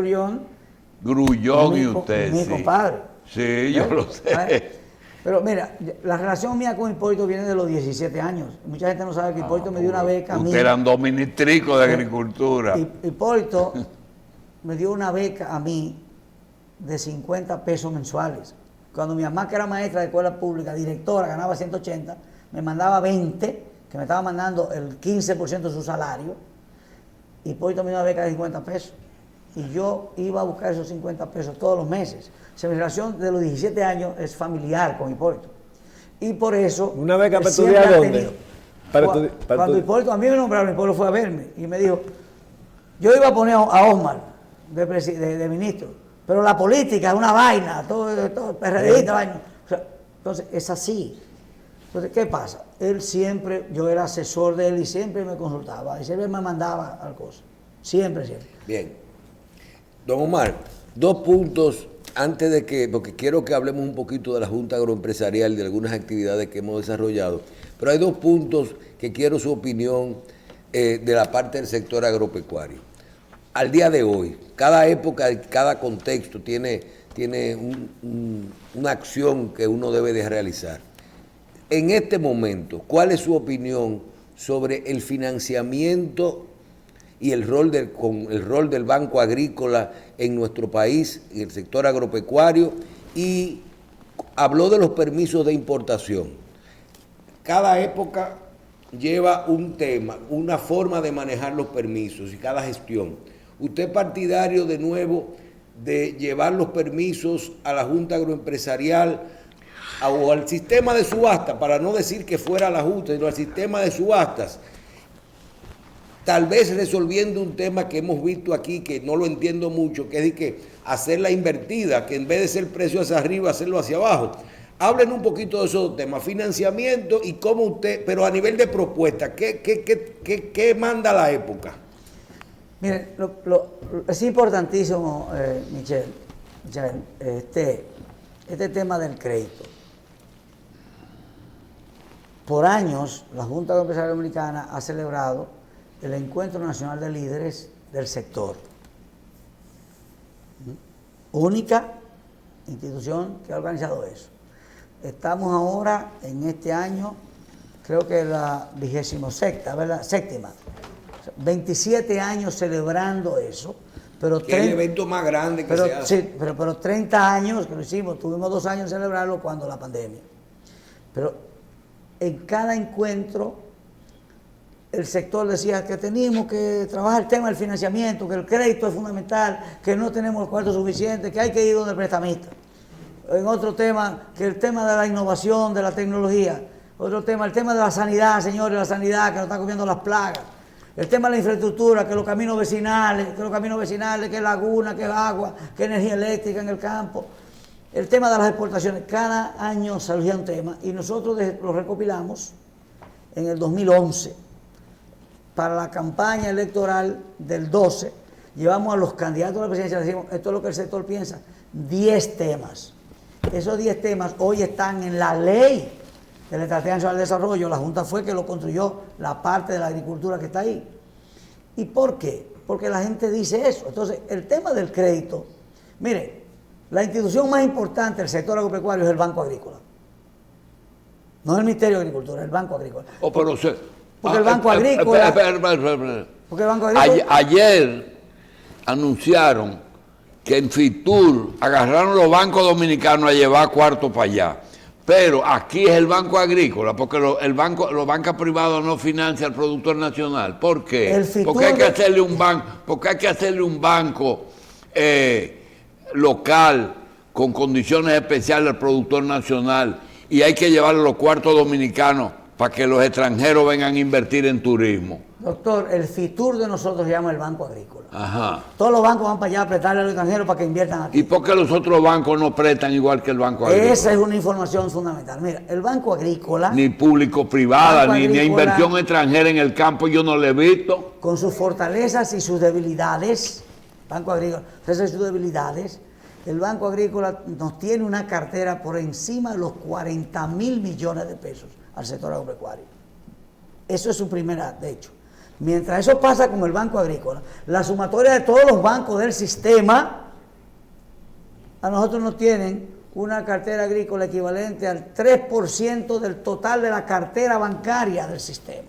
Grullón y usted, mi compadre. Sí, yo lo sé. Pero mira, la relación mía con Hipólito viene de los 17 años. Mucha gente no sabe que Hipólito me dio una beca a mí. Ustedes eran dos ministricos de Agricultura. Hipólito me dio una beca a mí de 50 pesos mensuales. Cuando mi mamá, que era maestra de escuela pública, directora, ganaba 180, me mandaba 20, que me estaba mandando el 15% de su salario. Hipólito me dio una beca de 50 pesos. Y yo iba a buscar esos 50 pesos todos los meses. O sea, mi relación de los 17 años es familiar con Hipólito. Y por eso... ¿Una beca para estudiar dónde? Cuando Hipólito, a mí me nombraron, Hipólito fue a verme y me dijo, yo iba a poner a Osmar de ministro, pero la política es una vaina, todo PRDista, vaina. O sea, entonces, es así. Entonces, ¿qué pasa? Él siempre, yo era asesor de él y siempre me consultaba, y siempre me mandaba al cosa. Siempre. Bien. Don Omar, 2 puntos antes de que, porque quiero que hablemos un poquito de la Junta Agroempresarial y de algunas actividades que hemos desarrollado, pero hay 2 puntos que quiero su opinión de la parte del sector agropecuario. Al día de hoy, cada época y cada contexto tiene una acción que uno debe de realizar. En este momento, ¿cuál es su opinión sobre el financiamiento y el rol del Banco Agrícola en nuestro país, en el sector agropecuario? Y habló de los permisos de importación. Cada época lleva un tema, una forma de manejar los permisos y cada gestión. ¿Usted es partidario de nuevo de llevar los permisos a la Junta Agroempresarial o al sistema de subasta, para no decir que fuera la Junta, sino al sistema de subastas, tal vez resolviendo un tema que hemos visto aquí, que no lo entiendo mucho, que es de que hacerla invertida, que en vez de ser precio hacia arriba, hacerlo hacia abajo. Hablen un poquito de esos temas, financiamiento y cómo usted, pero a nivel de propuesta, ¿qué manda la época? Miren, es importantísimo, Michelle, este tema del crédito. Por años, la Junta de Empresarios Dominicana ha celebrado el Encuentro Nacional de Líderes del Sector. Única institución que ha organizado eso. Estamos ahora en este año, creo que la 26ª, ¿verdad? Séptima. 27 años celebrando eso. Pero que es el evento más grande que se hace. Sí, pero 30 años que lo hicimos, tuvimos 2 años en celebrarlo cuando la pandemia. Pero en cada encuentro el sector decía que teníamos que trabajar el tema del financiamiento, que el crédito es fundamental, que no tenemos los cuartos suficientes, que hay que ir donde el prestamista. En otro tema, que el tema de la innovación, de la tecnología. Otro tema, el tema de la sanidad, señores, la sanidad que nos está comiendo las plagas. El tema de la infraestructura, que los caminos vecinales, que laguna, que agua, que energía eléctrica en el campo. El tema de las exportaciones. Cada año salía un tema y nosotros lo recopilamos en el 2011. Para la campaña electoral del 12, llevamos a los candidatos a la presidencia, le decimos, esto es lo que el sector piensa, 10 temas. Esos 10 temas hoy están en la ley de la Estrategia Nacional de Desarrollo. La Junta fue que lo construyó, la parte de la agricultura que está ahí. ¿Y por qué? Porque la gente dice eso. Entonces, el tema del crédito, mire, la institución más importante del sector agropecuario es el Banco Agrícola. No es el Ministerio de Agricultura, es el Banco Agrícola. Porque el Banco Agrícola... Porque el Banco Agrícola... Ayer anunciaron que en Fitur agarraron los bancos dominicanos a llevar cuartos para allá. Pero aquí es el Banco Agrícola, porque los bancos privados no financian al productor nacional. ¿Por qué? Porque hay que hacerle un banco local con condiciones especiales al productor nacional y hay que llevarle los cuartos dominicanos para que los extranjeros vengan a invertir en turismo. Doctor, el Fitur de nosotros se llama el Banco Agrícola. Ajá. Todos los bancos van para allá a prestarle a los extranjeros para que inviertan aquí. ¿Y por qué los otros bancos no prestan igual que el Banco Agrícola? Esa es una información fundamental. Mira, el Banco Agrícola... Ni público-privada, ni inversión extranjera en el campo, yo no le he visto. Con sus fortalezas y sus debilidades, Banco Agrícola, fortalezas y sus debilidades, el Banco Agrícola nos tiene una cartera por encima de los 40.000 millones de pesos al sector agropecuario. Eso es su primera, de hecho. Mientras eso pasa con el Banco Agrícola, la sumatoria de todos los bancos del sistema, a nosotros nos tienen una cartera agrícola equivalente al 3% del total de la cartera bancaria del sistema.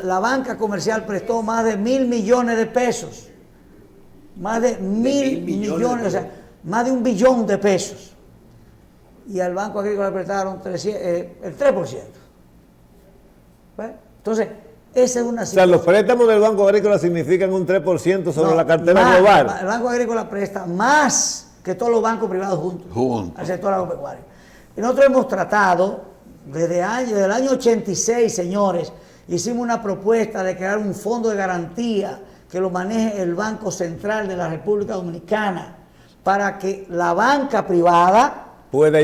La banca comercial prestó más de 1.000 millones de pesos. Más de 1.000 millones, o sea, más de 1 billón de pesos. Y al Banco Agrícola le prestaron el 3%. ¿Ves? Entonces, esa es una situación. O sea, los préstamos del Banco Agrícola significan un 3% sobre la cartera global. El Banco Agrícola presta más que todos los bancos privados juntos. Al sector agropecuario. Y nosotros hemos tratado, desde el año 86, señores, hicimos una propuesta de crear un fondo de garantía que lo maneje el Banco Central de la República Dominicana para que la banca privada pueda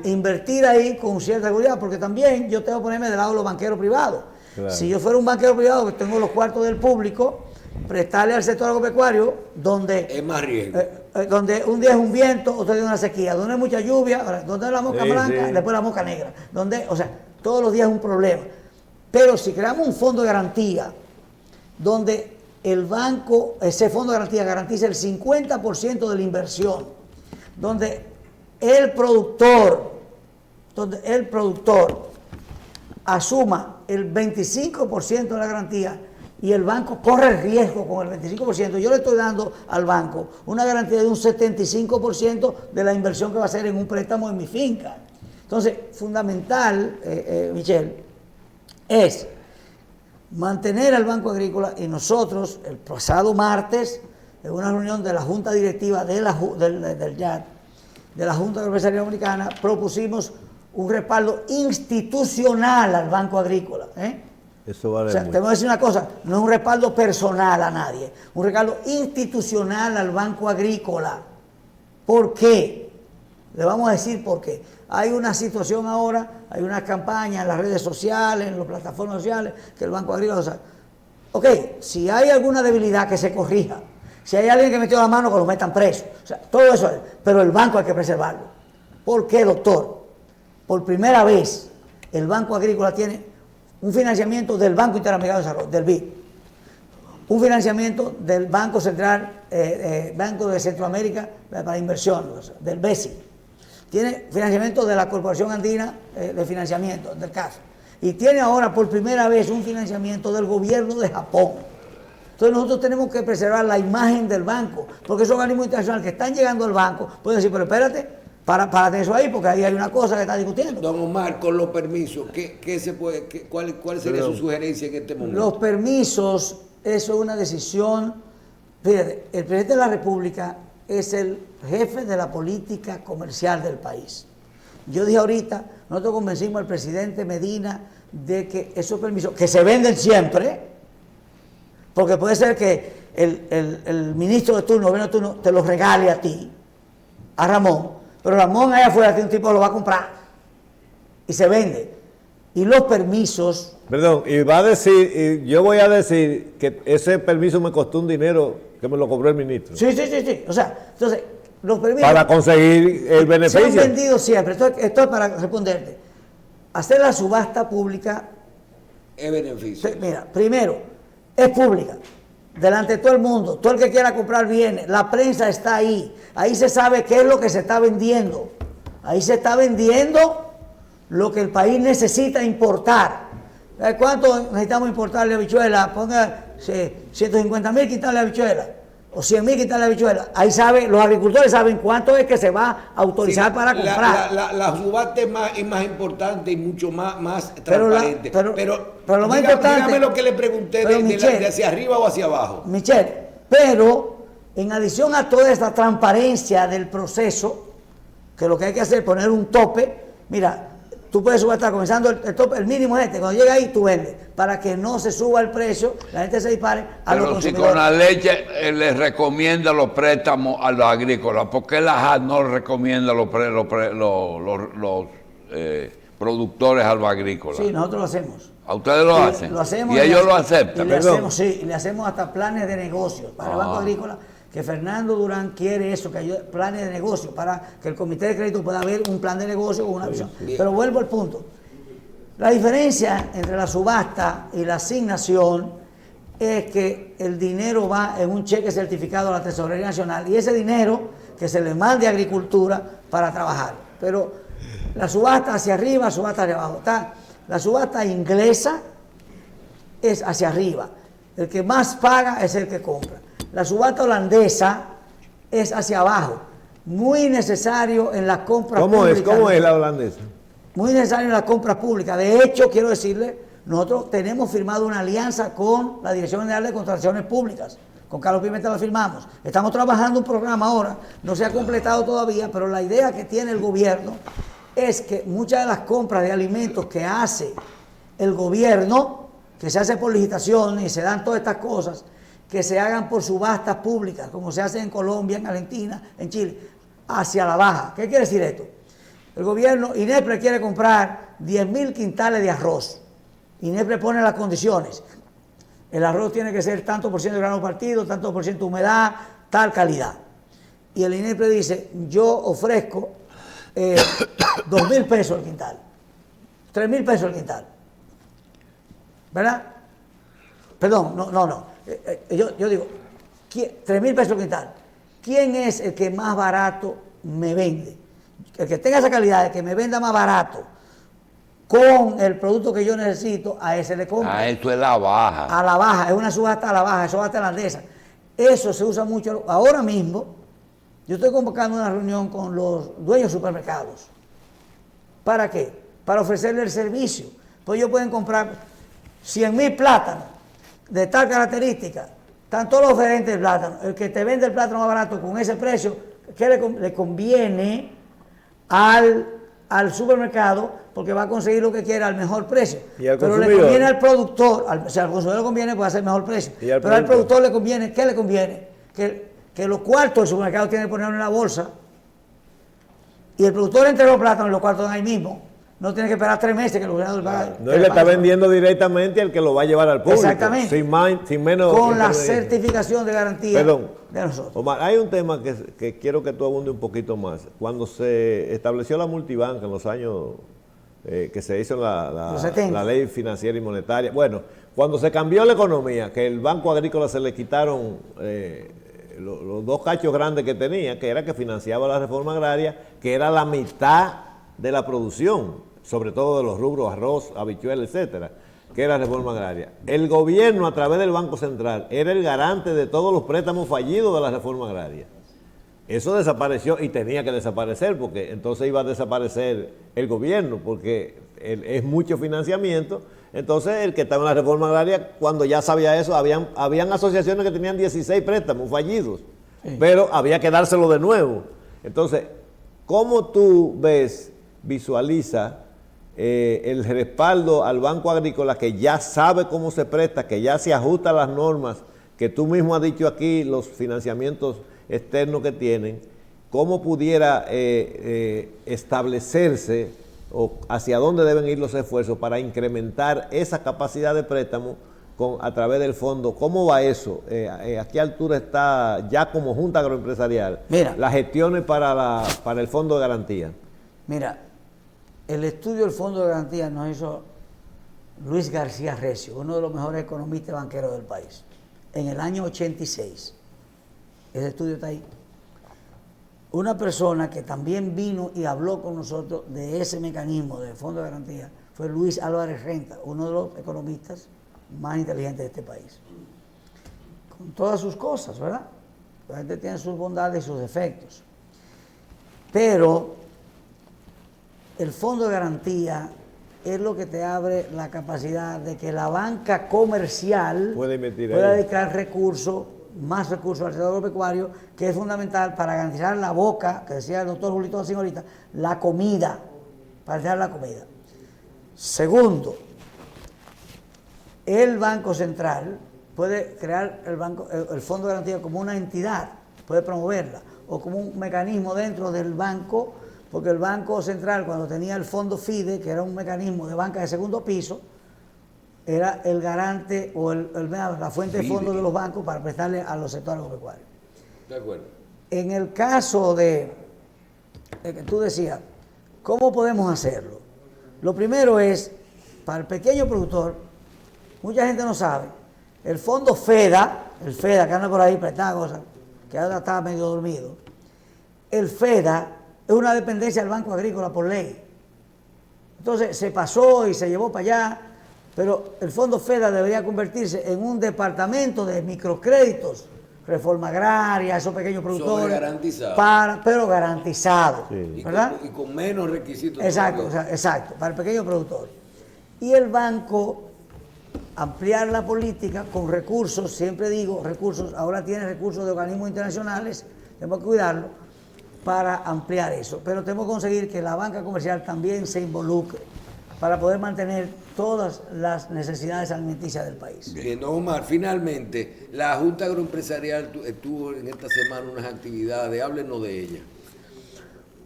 invertir ahí con cierta seguridad, porque también yo tengo que ponerme del lado de los banqueros privados. Claro. Si yo fuera un banquero privado que tengo los cuartos del público, prestarle al sector agropecuario donde es más riesgo. Donde un día es un viento, otro día es una sequía, donde hay mucha lluvia, donde hay la mosca blanca, después la mosca negra, o sea, todos los días es un problema. Pero si creamos un fondo de garantía donde el banco, ese fondo de garantía garantiza el 50% de la inversión, donde el productor asuma el 25% de la garantía y el banco corre el riesgo con el 25%, yo le estoy dando al banco una garantía de un 75% de la inversión que va a hacer en un préstamo en mi finca. Entonces, fundamental, Michelle, es mantener al Banco Agrícola, y nosotros el pasado martes, en una reunión de la Junta Directiva del YAD, de la Junta de Empresarial Dominicana, propusimos un respaldo institucional al Banco Agrícola. Eso vale o sea, mucho. te voy a decir una cosa, no es un respaldo personal a nadie, un respaldo institucional al Banco Agrícola. ¿Por qué? Le vamos a decir por qué. Hay una situación ahora, hay una campaña en las redes sociales, en las plataformas sociales, que el Banco Agrícola... O sea, ok, si hay alguna debilidad que se corrija, si hay alguien que metió la mano que lo metan preso, o sea, todo eso es, pero el banco hay que preservarlo. ¿Por qué, doctor? Por primera vez el Banco Agrícola tiene un financiamiento del Banco Interamericano de Desarrollo, del BID, un financiamiento del Banco Central, Banco de Centroamérica para Inversión, o sea, del BESI, tiene financiamiento de la Corporación Andina de Financiamiento, del CAF, y tiene ahora por primera vez un financiamiento del gobierno de Japón. Entonces nosotros tenemos que preservar la imagen del banco, porque esos organismos internacionales que están llegando al banco pueden decir, pero espérate, para eso ahí, porque ahí hay una cosa que está discutiendo. Don Omar, con los permisos, ¿cuál sería su sugerencia en este momento? Los permisos, eso es una decisión. Fíjate, el presidente de la República es el jefe de la política comercial del país. Yo dije ahorita, nosotros convencimos al presidente Medina de que esos permisos, que se venden siempre, porque puede ser que el ministro de turno, el gobierno de turno, te los regale a ti, a Ramón, pero Ramón allá afuera tiene un tipo que lo va a comprar y se vende. Y los permisos... Perdón, y va a decir, yo voy a decir que ese permiso me costó un dinero que me lo cobró el ministro. Sí. O sea, entonces, los permisos... Para conseguir el beneficio. Se han vendido siempre. Esto es para responderte. Hacer la subasta pública... Es beneficio. Mira, primero, es pública. Delante de todo el mundo. Todo el que quiera comprar viene. La prensa está ahí. Ahí se sabe qué es lo que se está vendiendo. Ahí se está vendiendo lo que el país necesita importar. ¿Cuánto necesitamos importarle habichuelas? Ponga 150,000 quintales de habichuelas o 100,000 quintales de habichuelas. Ahí sabe, los agricultores saben cuánto es que se va a autorizar para comprar. La subasta es más importante y mucho más transparente. Pero lo más importante... Dígame lo que le pregunté de hacia arriba o hacia abajo. Michelle, pero en adición a toda esta transparencia del proceso, que lo que hay que hacer es poner un tope. Mira, tú puedes subastar comenzando el tope, el mínimo es cuando llega ahí tú vendes, para que no se suba el precio, la gente se dispare a los consumidores. Pero si con la leche les recomienda los préstamos a los agrícolas, ¿por qué la JAD no recomienda los productores a los agrícolas? Sí, nosotros lo hacemos. ¿A ustedes lo hacen? Lo hacemos. ¿Y ellos lo aceptan? Y le hacemos hasta planes de negocios para el Banco Agrícola, que Fernando Durán quiere eso, que ayude, planes de negocio, para que el Comité de Crédito pueda ver un plan de negocio con una visión. Pero vuelvo al punto. La diferencia entre la subasta y la asignación es que el dinero va en un cheque certificado a la Tesorería Nacional y ese dinero que se le mande a Agricultura para trabajar. Pero la subasta hacia arriba, subasta hacia abajo. La subasta inglesa es hacia arriba. El que más paga es el que compra. La subasta holandesa es hacia abajo. Muy necesario en las compras públicas. ¿Cómo es la holandesa? Muy necesario en las compras públicas. De hecho, quiero decirle, nosotros tenemos firmado una alianza con la Dirección General de Contrataciones Públicas. Con Carlos Pimentel la firmamos. Estamos trabajando un programa ahora, no se ha completado todavía, pero la idea que tiene el gobierno es que muchas de las compras de alimentos que hace el gobierno, que se hace por licitación y se dan todas estas cosas, que se hagan por subastas públicas, como se hace en Colombia, en Argentina, en Chile, hacia la baja. ¿Qué quiere decir esto? El gobierno, INEPRE quiere comprar 10,000 quintales de arroz. INEPRE pone las condiciones. El arroz tiene que ser tanto por ciento de grano partido, tanto por ciento de humedad, tal calidad. Y el INEPRE dice, yo ofrezco 2,000 pesos el quintal, 3,000 pesos el quintal. ¿Verdad? Perdón, no. Yo digo, 3,000 pesos el quintal. ¿Quién es el que más barato me vende? El que tenga esa calidad, el que me venda más barato con el producto que yo necesito, a ese le compro. Esto es la baja. A la baja, es una subasta a la baja, es subasta holandesa. Eso se usa mucho. Ahora mismo, yo estoy convocando una reunión con los dueños de supermercados. ¿Para qué? Para ofrecerle el servicio. Pues ellos pueden comprar 100,000 plátanos de tal característica. Están todos los oferentes del plátano. El que te vende el plátano más barato con ese precio, ¿qué le conviene? al supermercado porque va a conseguir lo que quiera al mejor precio. Pero le conviene al productor, si al consumidor le conviene, puede hacer mejor precio. Pero al productor le conviene, ¿qué le conviene? Que los cuartos del supermercado tiene que ponerlo en la bolsa y el productor entrega los plátanos y los cuartos ahí mismo. No tiene que esperar 3 meses que el gobernador pague. No, él le está vendiendo directamente al que lo va a llevar al público. Exactamente. Sin menos. Con la certificación de garantía de nosotros. Omar, hay un tema que quiero que tú abundes un poquito más. Cuando se estableció la multibanca en los años que se hizo la ley financiera y monetaria, bueno, cuando se cambió la economía, que el Banco Agrícola se le quitaron los 2 cachos grandes que tenía, que era que financiaba la reforma agraria, que era la mitad de la producción, sobre todo de los rubros arroz, habichuela, etcétera, que era la reforma agraria. El gobierno, a través del Banco Central, era el garante de todos los préstamos fallidos de la reforma agraria. Eso desapareció y tenía que desaparecer, porque entonces iba a desaparecer el gobierno, porque es mucho financiamiento. Entonces, el que estaba en la reforma agraria, cuando ya sabía eso, habían asociaciones que tenían 16 préstamos fallidos, pero había que dárselo de nuevo. Entonces, ¿cómo tú visualiza el respaldo al Banco Agrícola, que ya sabe cómo se presta, que ya se ajusta a las normas, que tú mismo has dicho aquí, los financiamientos externos que tienen, cómo pudiera establecerse o hacia dónde deben ir los esfuerzos para incrementar esa capacidad de préstamo a través del fondo? ¿Cómo va eso? ¿A qué altura está ya como Junta Agroempresarial las gestiones para el fondo de garantía? Mira, el estudio del Fondo de Garantía nos hizo Luis García Recio, uno de los mejores economistas y banqueros del país, en el año 86. Ese estudio está ahí. Una persona que también vino y habló con nosotros de ese mecanismo del Fondo de Garantía fue Luis Álvarez Renta, uno de los economistas más inteligentes de este país. Con todas sus cosas, ¿verdad? La gente tiene sus bondades y sus defectos. Pero el Fondo de Garantía es lo que te abre la capacidad de que la banca comercial pueda dedicar recursos, más recursos al sector agropecuario, que es fundamental para garantizar la boca, que decía el doctor Julito así ahorita, la comida, para garantizar la comida. Segundo, el Banco Central puede crear el Fondo de Garantía como una entidad, puede promoverla, o como un mecanismo dentro del banco, porque el Banco Central, cuando tenía el Fondo FIDE, que era un mecanismo de banca de segundo piso, era el garante o la fuente de fondos de los bancos para prestarle a los sectores agropecuarios. De acuerdo. En el caso de que tú decías, ¿cómo podemos hacerlo? Lo primero es, para el pequeño productor, mucha gente no sabe, el fondo FEDA, que anda por ahí prestando cosas, que ahora está medio dormido, el FEDA es una dependencia del Banco Agrícola por ley. Entonces se pasó y se llevó para allá, pero el Fondo FEDA debería convertirse en un departamento de microcréditos, reforma agraria, esos pequeños productores. Pero garantizado, sí. ¿Verdad? Y con menos requisitos. Exacto, para el pequeño productor. Y el banco ampliar la política con recursos, siempre digo recursos, ahora tiene recursos de organismos internacionales, tenemos que cuidarlo, para ampliar eso, pero tenemos que conseguir que la banca comercial también se involucre para poder mantener todas las necesidades alimenticias del país. Bien, Omar, finalmente, la Junta Agroempresarial tuvo en esta semana unas actividades, háblenos de ellas.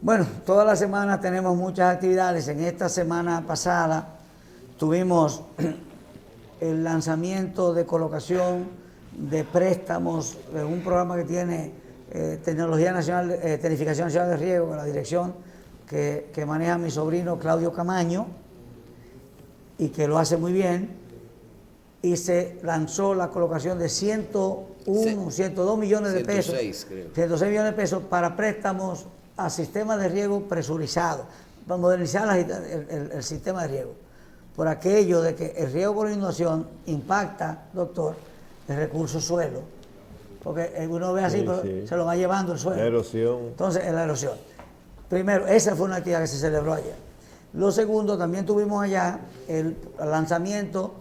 Bueno, todas las semanas tenemos muchas actividades. En esta semana pasada tuvimos el lanzamiento de colocación de préstamos de un programa que tiene Tecnología Nacional, Tecnificación Nacional de Riego, con la dirección que maneja mi sobrino Claudio Camaño, y que lo hace muy bien, y se lanzó la colocación de 102 millones de pesos, 106 millones de pesos para préstamos a sistemas de riego presurizados, para modernizar el sistema de riego, por aquello de que el riego por inundación impacta, doctor, el recurso suelo, porque uno ve así, sí, pero sí, se lo va llevando el suelo. La erosión. Entonces, la erosión. Primero, esa fue una actividad que se celebró ayer. Lo segundo, también tuvimos allá el lanzamiento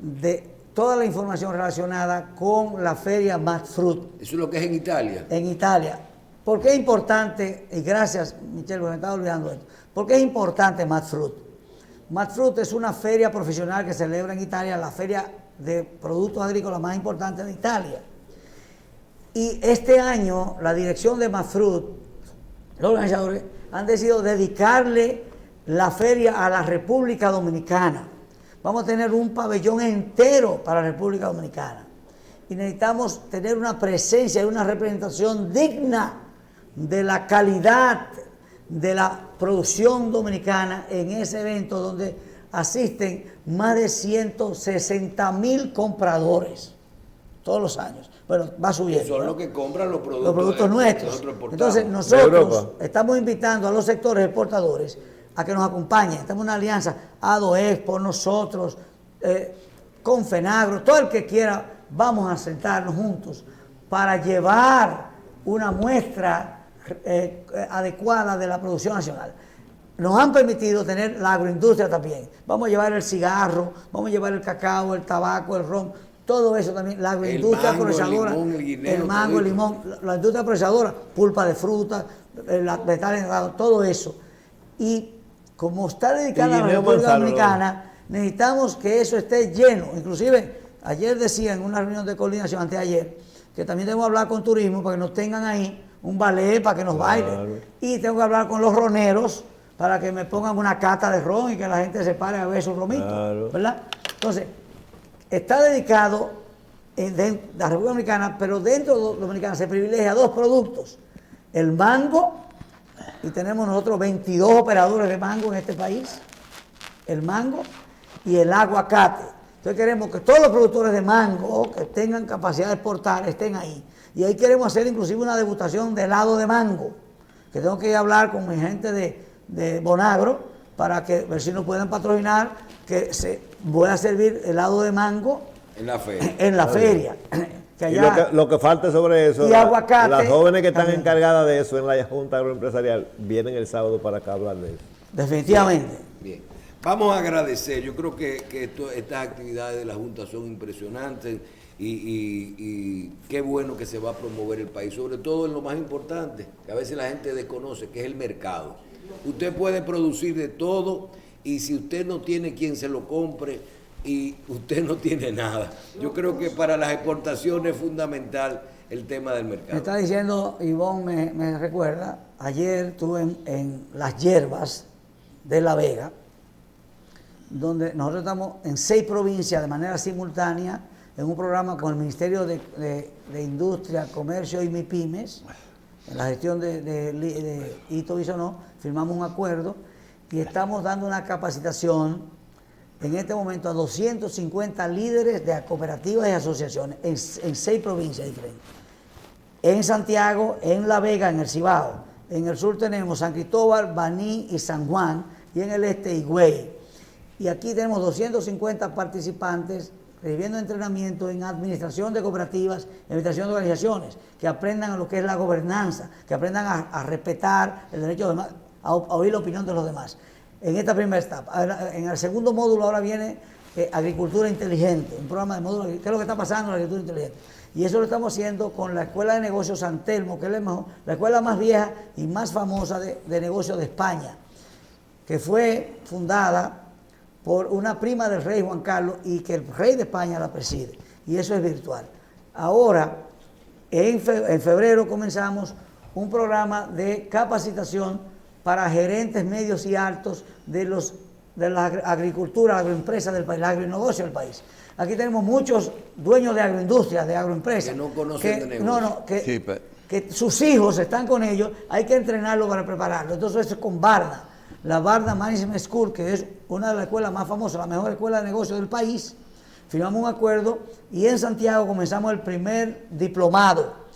de toda la información relacionada con la feria Mad Fruit. ¿Eso es lo que es en Italia? En Italia. ¿Por qué es importante? Y gracias, Michelle, porque me estaba olvidando esto. ¿Por qué es importante Madfruit? Madfruit es una feria profesional que se celebra en Italia, la feria de productos agrícolas más importante de Italia. Y este año la dirección de Madfruit, los organizadores, han decidido dedicarle la feria a la República Dominicana. Vamos a tener un pabellón entero para la República Dominicana. Y necesitamos tener una presencia y una representación digna de la calidad de la producción dominicana en ese evento donde asisten más de 160,000 compradores todos los años. Bueno, va subiendo. Son ¿no? los que compran los productos nuestros. Entonces nosotros estamos invitando a los sectores exportadores a que nos acompañen. Estamos en una alianza, ADOEXPO, nosotros, con FENAGRO, todo el que quiera, vamos a sentarnos juntos para llevar una muestra adecuada de la producción nacional. Nos han permitido tener la agroindustria también. Vamos a llevar el cigarro, vamos a llevar el cacao, el tabaco, el ron, todo eso también. La agroindustria procesadora, el mango, el limón, la industria procesadora, pulpa de fruta, vegetales, todo eso. Y como está dedicada a la República Dominicana, necesitamos que eso esté lleno. Inclusive, ayer decía en una reunión de coordinación, anteayer, que también debemos hablar con turismo para que nos tengan ahí un ballet para que nos bailen. Y tengo que hablar con los roneros para que me pongan una cata de ron y que la gente se pare a ver su romito, ¿verdad? Entonces, está dedicado en la República Dominicana, pero dentro de Dominicana se privilegia dos productos: el mango, y tenemos nosotros 22 operadores de mango en este país, el mango, y el aguacate. Entonces queremos que todos los productores de mango que tengan capacidad de exportar estén ahí. Y ahí queremos hacer inclusive una degustación de helado de mango, que tengo que ir a hablar con mi gente de Bonagro para que ver si nos pueden patrocinar, que se voy a servir helado de mango en la feria. En la feria. Que allá, y lo que falta sobre eso, y aguacate, las jóvenes que están encargadas de eso en la Junta Agroempresarial vienen el sábado para acá a hablar de eso. Definitivamente. Bien. Vamos a agradecer. Yo creo que estas actividades de la Junta son impresionantes y qué bueno que se va a promover el país, sobre todo en lo más importante, que a veces la gente desconoce, que es el mercado. Usted puede producir de todo y si usted no tiene quien se lo compre, y usted no tiene nada. Yo creo que para las exportaciones es fundamental el tema del mercado. Me está diciendo, Ivonne me recuerda, ayer estuve en Las Hierbas de La Vega, donde nosotros estamos en 6 provincias de manera simultánea en un programa con el Ministerio de Industria, Comercio y MIPYMES, en la gestión de Ito Bisonó, firmamos un acuerdo y estamos dando una capacitación en este momento a 250 líderes de cooperativas y asociaciones en 6 provincias diferentes. En Santiago, en La Vega, en el Cibao. En el sur tenemos San Cristóbal, Baní y San Juan, y en el este Higüey. Y aquí tenemos 250 participantes recibiendo entrenamiento en administración de cooperativas, en administración de organizaciones, que aprendan a lo que es la gobernanza, que aprendan a respetar el derecho de los demás, a oír la opinión de los demás. En esta primera etapa. En el segundo módulo ahora viene agricultura inteligente, un programa de módulo, ¿qué es lo que está pasando en la agricultura inteligente? Y eso lo estamos haciendo con la Escuela de Negocios San Telmo, que es la escuela más vieja y más famosa de negocios de España, que fue fundada por una prima del rey Juan Carlos y que el rey de España la preside. Y eso es virtual. Ahora, en febrero comenzamos un programa de capacitación para gerentes medios y altos de la agricultura, la agroempresa del país, el agronegocio del país. Aquí tenemos muchos dueños de agroindustria, de agroempresas. Que no conocen de negocio. Que sus hijos están con ellos, hay que entrenarlos para prepararlos. Entonces eso es con Barna, la Barna Management School, que es una de las escuelas más famosas, la mejor escuela de negocios del país. Firmamos un acuerdo y en Santiago comenzamos el primer diplomado.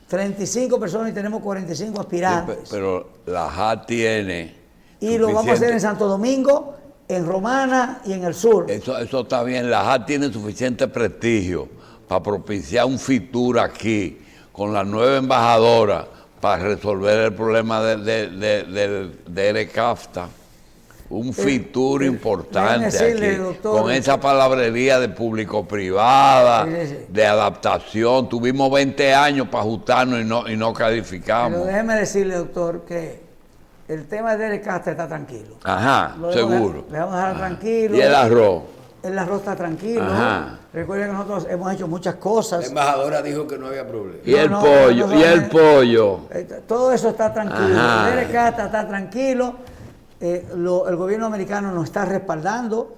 35 personas y tenemos 45 aspirantes. Sí, pero la JA tiene... Y lo vamos a hacer en Santo Domingo, en Romana y en el sur. Eso está bien. La JA tiene suficiente prestigio para propiciar un FITUR aquí con la nueva embajadora para resolver el problema de ERECAFTA. un futuro importante decirle, aquí, doctor, con esa palabrería de público-privada, sí. de adaptación. Tuvimos 20 años para ajustarnos y no calificamos. Pero déjeme decirle, doctor, que el tema de Derek Castro está tranquilo. Ajá, seguro. Le vamos a dejar tranquilo. Y el arroz. El arroz está tranquilo. Ajá. Recuerden que nosotros hemos hecho muchas cosas. La embajadora dijo que no había problema. Y el pollo, y el pollo. Todo eso está tranquilo. Ajá. Derek Castro está tranquilo. El gobierno americano nos está respaldando.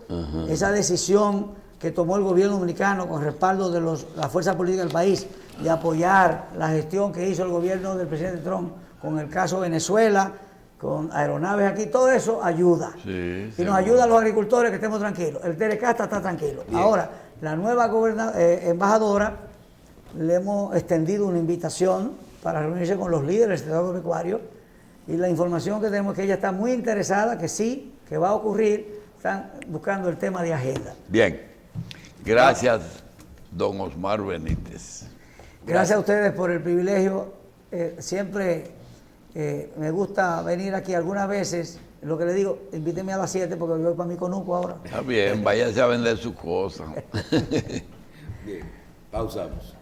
Esa decisión que tomó el gobierno dominicano con respaldo de la fuerza política del país de apoyar la gestión que hizo el gobierno del presidente Trump con el caso Venezuela, con aeronaves aquí, todo eso ayuda. Sí, y nos ayuda a los agricultores que estemos tranquilos. El Derek Castro está tranquilo. Bien. Ahora, la nueva embajadora le hemos extendido una invitación para reunirse con los líderes del sector agropecuario y la información que tenemos es que ella está muy interesada, que sí, que va a ocurrir, están buscando el tema de agenda. Bien. Gracias, don Osmar Benítez. Gracias a ustedes por el privilegio. Siempre me gusta venir aquí algunas veces. Lo que le digo, invíteme a las 7 porque yo voy para mi conuco ahora. Está bien, váyase a vender sus cosas. Bien, pausamos.